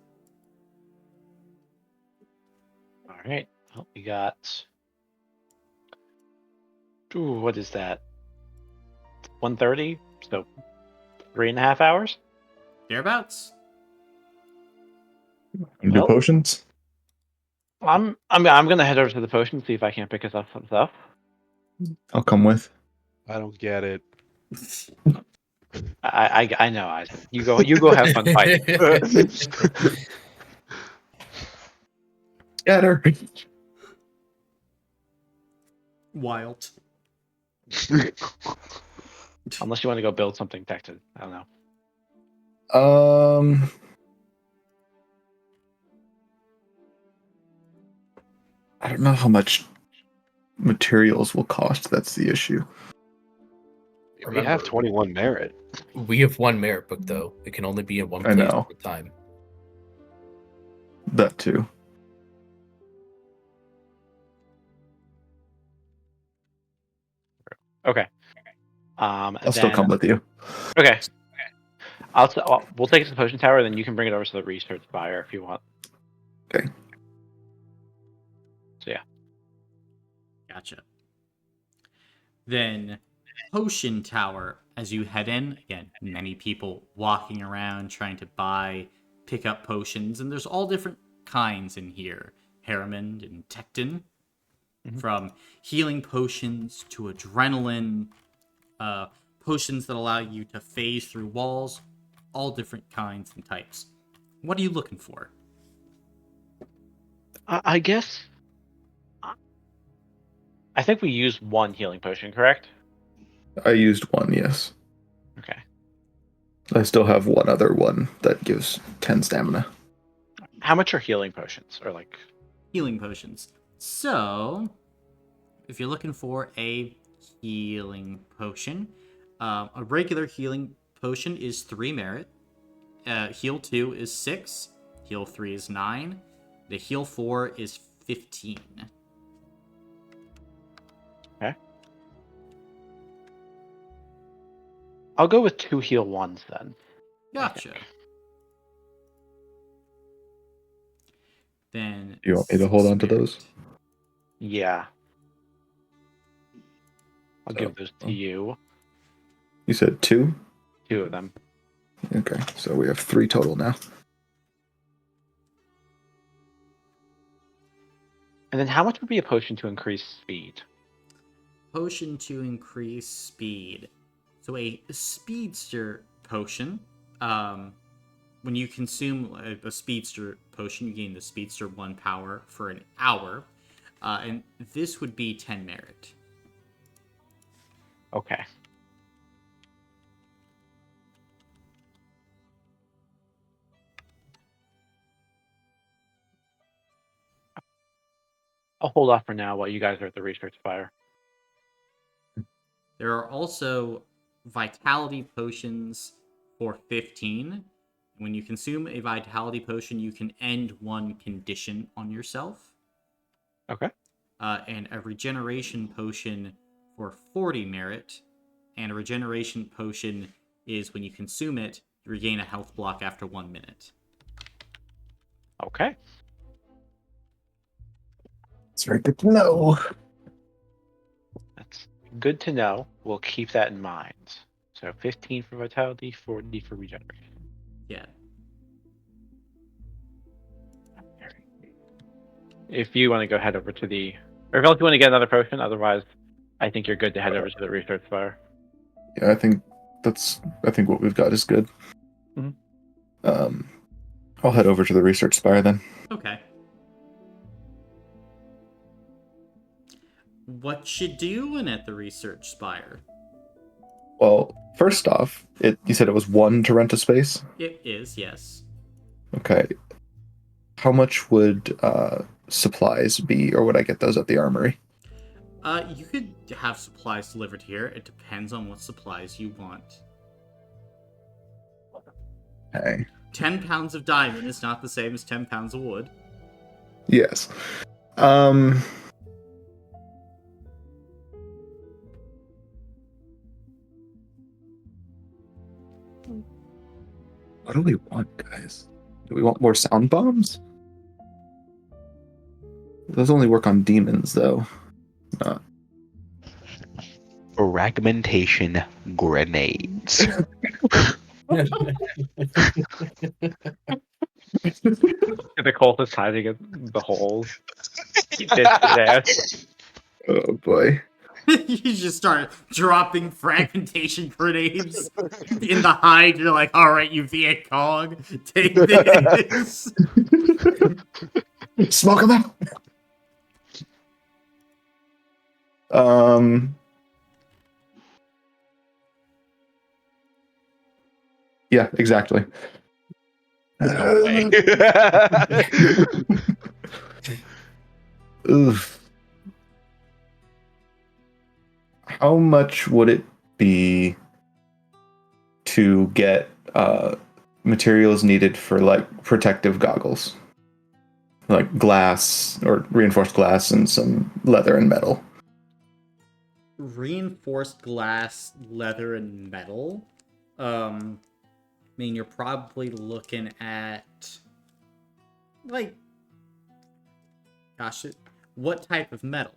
All right. Well, we got. Ooh, what is that? 1:30. So 3.5 hours. Thereabouts. Do Well, potions? I'm gonna head over to the potion, see if I can't pick us up some stuff. I'll come with. I don't get it. I know, Isaac. You go have fun fighting. Scatter. Wild. Unless you want to go build something, Tecton. I don't know. I don't know how much materials will cost. That's the issue. We have 21 merit. We have 1 merit book though. It can only be in one I place know. at a time. That too. Okay. I'll still come with you. Okay. We'll take it to the potion tower, then you can bring it over to the research fire if you want. Okay. So yeah. Gotcha. Then, Potion Tower, as you head in, again, many people walking around trying to pick up potions, and there's all different kinds in here. Harriman and Tecton, from healing potions to adrenaline, potions that allow you to phase through walls, all different kinds and types. What are you looking for? I guess. I think we used 1 healing potion, correct? I used 1, yes. Okay. I still have one other one that gives 10 stamina. How much are healing potions? Or like Healing potions. So, if you're looking for a healing potion, a regular healing potion is 3 merit. Heal 2 is 6. Heal 3 is 9. The heal 4 is 15. Okay. I'll go with 2 heal 1s then. Gotcha. Then You want me to hold on to those? Yeah. I'll So, give those to you. You said 2? 2 of them. Okay, so we have 3 total now. And then how much would be a potion to increase speed? Potion to increase speed. So a speedster potion, when you consume a speedster potion, you gain the speedster 1 power for an hour, and this would be 10 merit. Okay. I'll hold off for now while you guys are at the research fire. There are also vitality potions for 15. When you consume a vitality potion, you can end 1 condition on yourself. Okay. And a regeneration potion for 40 merit. And a regeneration potion is when you consume it, you regain a health block after 1 minute. Okay. It's very good to know. That's Good to know. We'll keep that in mind. So 15 for vitality, 40 for regeneration. Yeah. If you want to go head over to the, or if else you want to get another potion, otherwise, I think you're good to head over to the research spire. Yeah, I think what we've got is good. Mhm. I'll head over to the research spire then. Okay. What you doing at the research spire? Well, first off, you said it was 1 to rent a space? It is, yes. Okay. How much would supplies be, or would I get those at the armory? You could have supplies delivered here. It depends on what supplies you want. Okay. 10 pounds of diamond is not the same as 10 pounds of wood. Yes. What do we want, guys? Do we want more sound bombs? Those only work on demons, though. Fragmentation grenades. The cultist hiding in the holes. Bitch, Oh boy. You just start dropping fragmentation grenades in the hide. You're like, all right, you Viet Cong, take this. Smoke them out. Yeah, exactly. No way. Oof. How much would it be to get materials needed for like protective goggles? Like glass or reinforced glass and some leather and metal. Reinforced glass, leather, and metal. I mean, you're probably looking at like, gosh, what type of metal?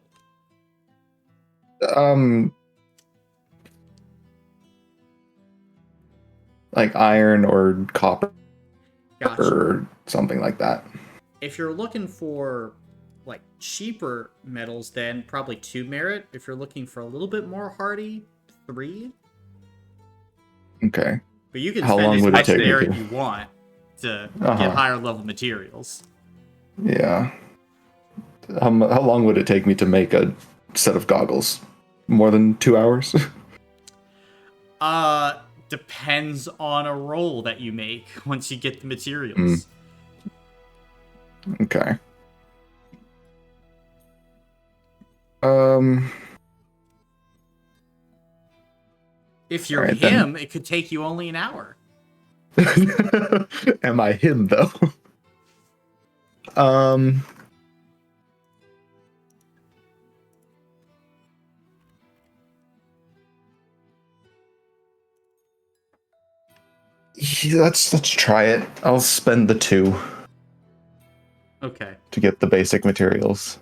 Like iron or copper Gotcha. or something like that. If you're looking for like cheaper metals, then probably 2 merit. If you're looking for a little bit more hardy, 3. Okay. But you can How spend long as would it much take me merit to- you want to Uh-huh. get higher level materials. Yeah. How long would it take me to make a set of goggles? More than 2 hours? Depends on a roll that you make once you get the materials. Okay. If you're Alright, him, it could take you only an hour. Am I him though? Yeah, let's try it. I'll spend the 2 Okay. to get the basic materials.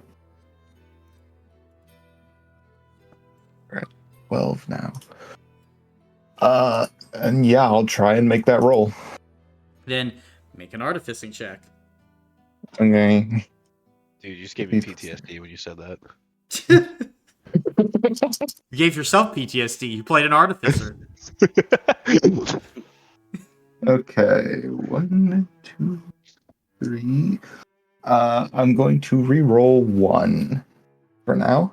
We're at 12 now. And yeah, I'll try and make that roll. Then make an artificing check. Okay. Dude, you just gave me PTSD when you said that. You gave yourself PTSD. You played an artificer. Okay, 1, 2, 3. I'm going to re-roll 1 for now.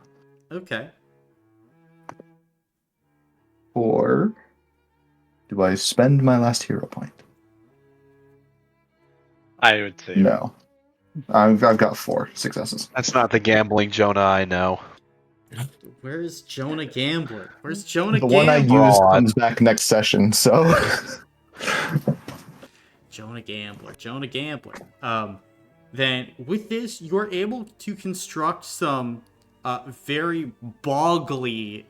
Okay. Or do I spend my last hero point? I would say No. I've got 4 successes. That's not the gambling Jonah I know. Where's Jonah Gambler? Where's Jonah The one I Gambler? used comes back next session, so Jonah Gambler. Jonah Gambler. Then with this, you're able to construct some very boggly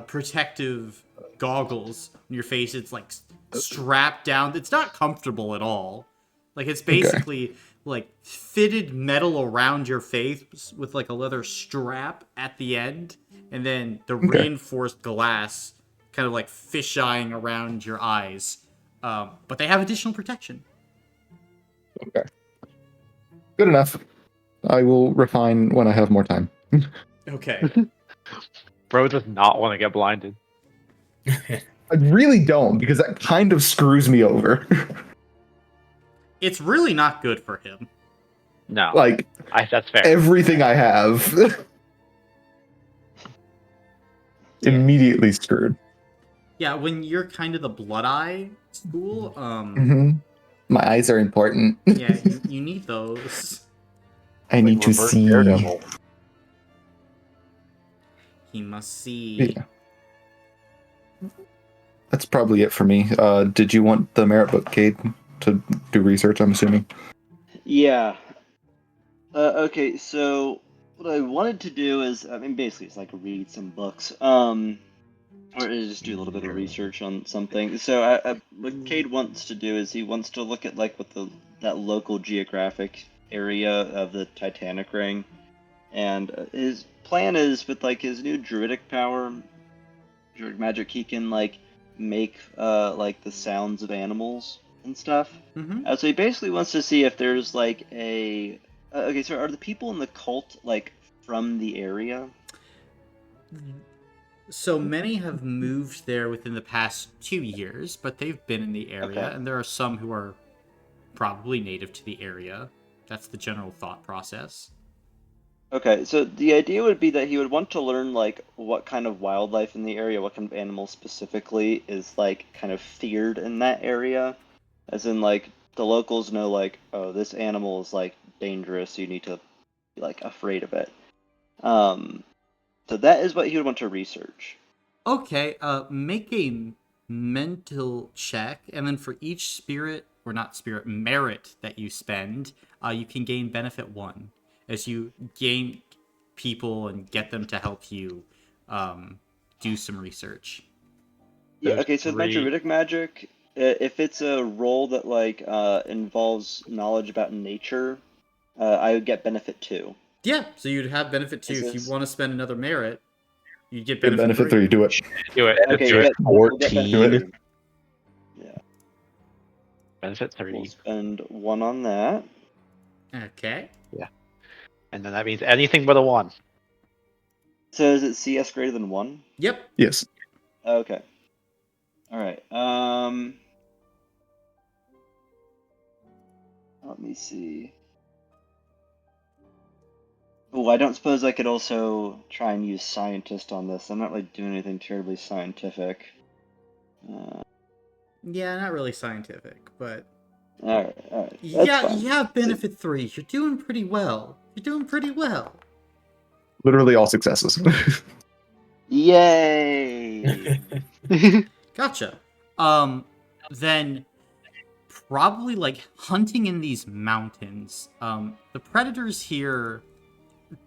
protective goggles on your face. It's like strapped down. It's not comfortable at all. Like it's basically like fitted metal around your face with like a leather strap at the end, and then the reinforced glass kind of like fisheyeing around your eyes. But they have additional protection. Okay. Good enough. I will refine when I have more time. Okay. Bro does not want to get blinded. I really don't, because that kind of screws me over. It's really not good for him. No, Like, that's fair. everything I have. Immediately screwed. Yeah, when you're kind of the Blood Eye school, My eyes are important. yeah, you need those. I need to reverse see. Daredevil. He must see. Yeah. That's probably it for me. Did you want the merit book, Cade, to do research, I'm assuming? Yeah. Okay, so what I wanted to do is, I mean, basically, it's like read some books, or just do a little bit of research on something. So, what Cade wants to do is he wants to look at like what that local geographic area of the Titanic ring, and his plan is with like his new druidic power, druidic magic, he can like make like the sounds of animals and stuff. Mm-hmm. So he basically wants to see if there's like a. Okay, so are the people in the cult like from the area? So many have moved there within the past 2 years, but they've been in the area, Okay. and there are some who are probably native to the area. That's the general thought process. Okay, so the idea would be that he would want to learn like what kind of wildlife in the area, what kind of animal specifically is like kind of feared in that area, as in like the locals know like, oh, this animal is like dangerous, you need to be like afraid of it. So that is what he would want to research. Okay, make a mental check, and then for each spirit, or not spirit, merit that you spend, you can gain benefit 1. As you gain people and get them to help you do some research. Yeah, There's okay, so my 3. druidic magic, if it's a role that like involves knowledge about nature, I would get benefit 2. Yeah, so you'd have benefit 2. Is If you this want to spend another merit, you'd get Good benefit benefit 3. 3, do it. Do it. Just okay? do it. We'll get 14. benefit 3. Yeah, Benefit we'll 30. spend 1 on that. Okay. And then that means anything but a 1. So is it CS greater than 1? Yep. Yes. Okay. All right. Let me see. Oh, I don't suppose I could also try and use scientist on this. I'm not really doing anything terribly scientific. Yeah, not really scientific, but All right. That's yeah, fine. you have benefit 3. You're doing pretty well. You're doing pretty well. Literally all successes. Yay! Gotcha. Then probably like hunting in these mountains. The predators here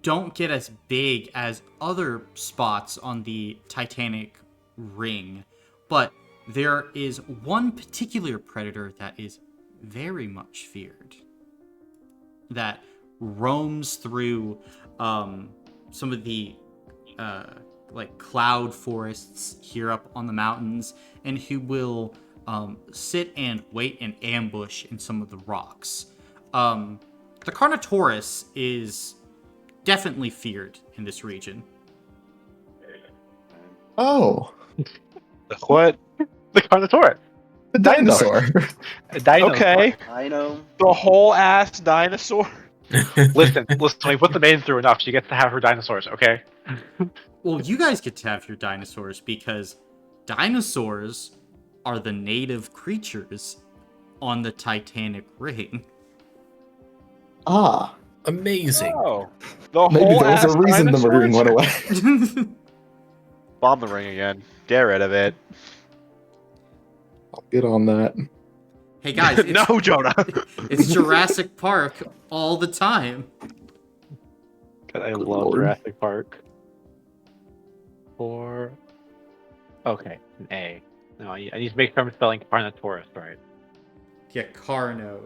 don't get as big as other spots on the Titanic ring, but there is one particular predator that is very much feared, that roams through some of the like cloud forests here up on the mountains, and who will sit and wait and ambush in some of the rocks. The Carnotaurus is definitely feared in this region. Oh, The what? The Carnotaurus. the dinosaur. A dino. Okay. I know. The whole ass dinosaur. Listen, we put the maiden through enough. She gets to have her dinosaurs, okay? Well, you guys get to have your dinosaurs because dinosaurs are the native creatures on the Titanic ring. Ah, Amazing. Oh. The maybe whole there was ass a reason the dinosaur? ring went away. Bomb the ring again. Get rid of it. I'll get on that. Hey guys, it's, No, Jonah. it's Jurassic Park all the time. God, I Good love lord. Jurassic Park. Okay, an A. No, I need to make sure I'm spelling Carnotaurus right. Yeah, Carno.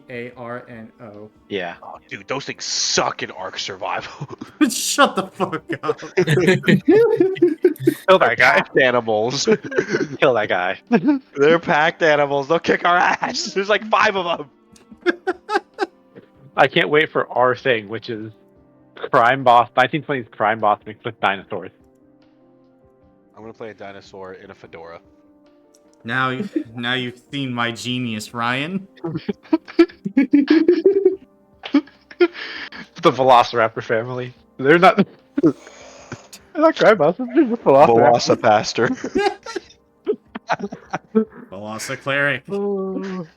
Carno. Yeah. Oh, dude, those things suck in Ark Survival. Shut the fuck up. Kill that guy. Packed animals. Kill that guy. They're packed animals. They'll kick our ass. There's like 5 of them. I can't wait for our thing, which is crime boss, 1920s crime boss mixed with dinosaurs. I'm gonna play a dinosaur in a fedora. Now you've seen my genius, Ryan. The Velociraptor family. They're not. They're not crime bosses. They're just Velociraptors. Velocipaster. Velosa Cleric. Oh.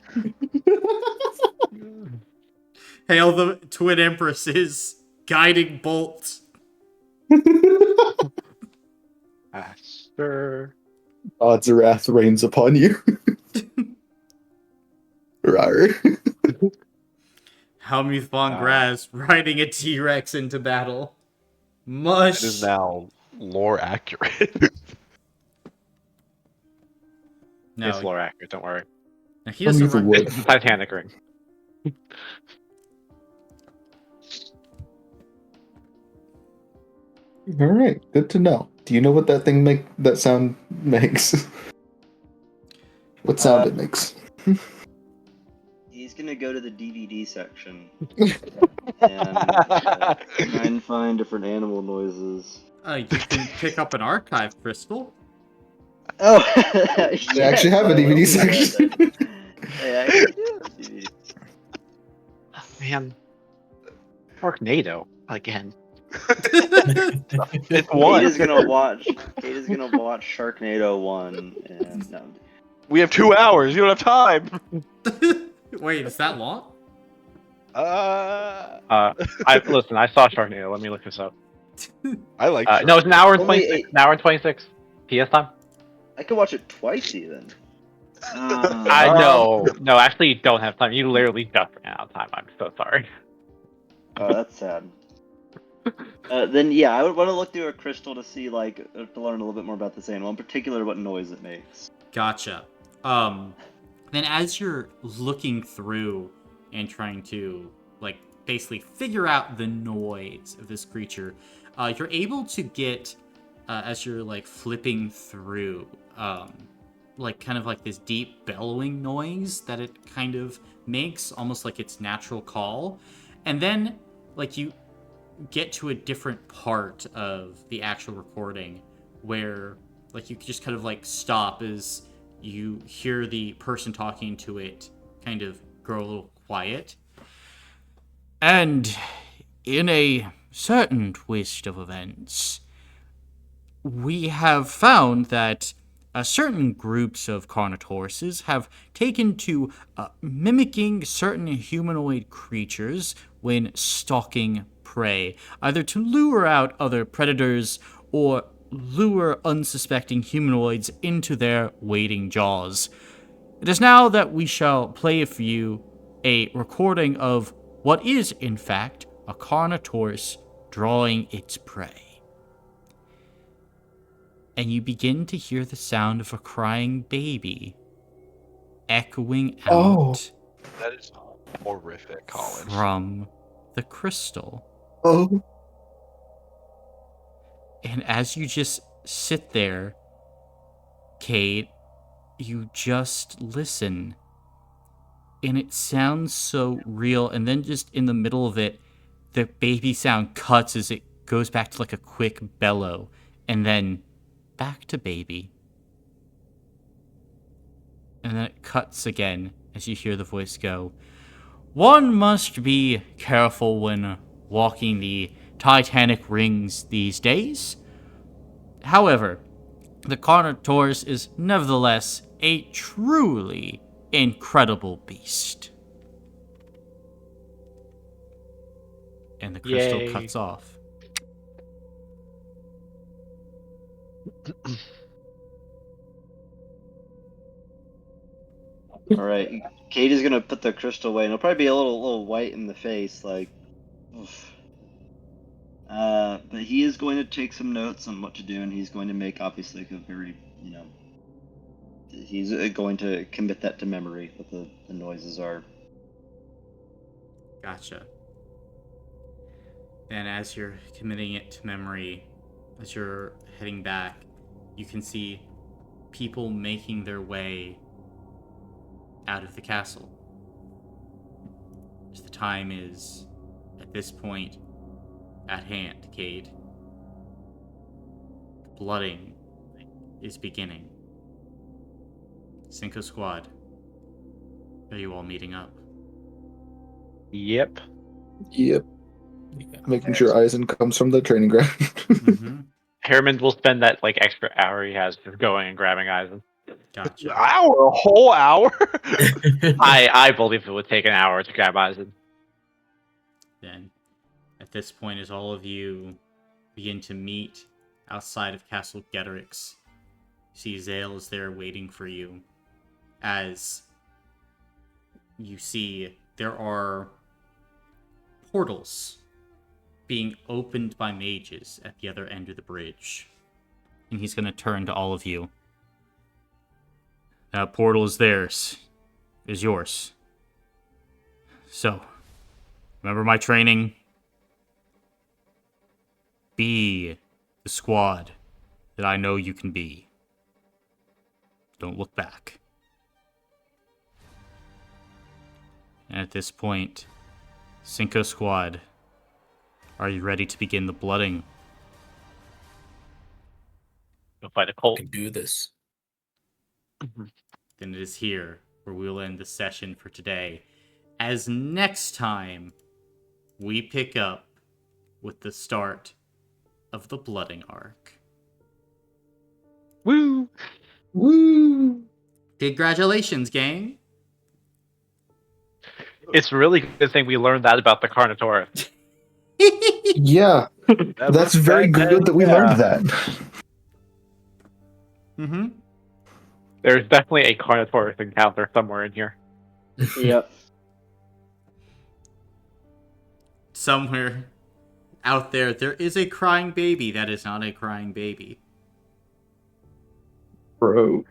Hail the Twin Empresses. Guiding bolt. Master. Odds of wrath rains upon you. Rawr. Helmuth von Graz riding a T-Rex into battle. Mush. It is now lore accurate. No, It's lore accurate, don't worry. no, he doesn't Helmuth run. would. It's the Titanic ring. All right, good to know. Do you know what that sound makes? What sound it makes? He's gonna go to the DVD section and try and find different animal noises. You can pick up an archive crystal. Oh, They actually have a DVD section. They actually do have a DVD. Man. Sharknado again. It's Kate one. is gonna watch Sharknado 1 and no. We have 2 hours. You don't have time. Wait, is that long? Listen, I saw Sharknado. Let me look this up. I like. No, it's an hour and Only 26. eight. An hour and 26. PS time? I could watch it twice even. No, actually, you don't have time. You literally just ran out of time. I'm so sorry. Oh, that's sad. Then yeah, I would want to look through a crystal to see to learn a little bit more about this animal, in particular what noise it makes. Gotcha. Then as you're looking through and trying to basically figure out the noise of this creature, you're able to get as you're flipping through kind of this deep bellowing noise that it kind of makes, almost like its natural call. And then you get to a different part of the actual recording where you just kind of stop as you hear the person talking to it kind of grow a little quiet. And in a certain twist of events, we have found that certain groups of carnotauruses have taken to mimicking certain humanoid creatures when stalking prey, either to lure out other predators or lure unsuspecting humanoids into their waiting jaws. It is now that we shall play for you a recording of what is, in fact, a carnotaurus drawing its prey. And you begin to hear the sound of a crying baby echoing out That is horrific, Colin. from the crystal. Oh. And as you just sit there, Kate, you just listen. And it sounds so real. And then just in the middle of it, the baby sound cuts as it goes back to a quick bellow. And then back to baby. And then it cuts again as you hear the voice go, "One must be careful when walking the Titanic rings these days. However, the Carnotaurus is nevertheless a truly incredible beast." And the crystal Yay. cuts off. All right, Kate is gonna put the crystal away, and it'll probably be a little white in the face, oof. But he is going to take some notes on what to do, and he's going to make obviously a very, he's going to commit that to memory, what the noises are. Gotcha. And as you're committing it to memory, as you're heading back, you can see people making their way out of the castle. As the time is, at this point, at hand, Cade. The blooding is beginning. Cinco Squad, are you all meeting up? Yep. Yep. Making sure Eisen comes from the training ground. Mm-hmm. Harriman will spend that extra hour he has just going and grabbing Eisen. Gotcha. A whole hour? I believe it would take an hour to grab Eisen. Then, at this point, as all of you begin to meet outside of Castle Getterix, you see Zale is there waiting for you. As you see, there are portals being opened by mages at the other end of the bridge. And he's going to turn to all of you. That portal is theirs. Is yours. So, remember my training? Be the squad that I know you can be. Don't look back. And at this point, Cinco Squad, are you ready to begin the blooding? Go fight a cult. can do this. Then it is here where we'll end the session for today. As next time, we pick up with the start of the blooding arc. Woo! Woo! Congratulations, gang! It's really good thing we learned that about the Carnotaurus. Yeah, that's very good that we learned that. Mm-hmm. There's definitely a Carnotaurus encounter somewhere in here. Yep. Somewhere out there is a crying baby that is not a crying baby. Bro.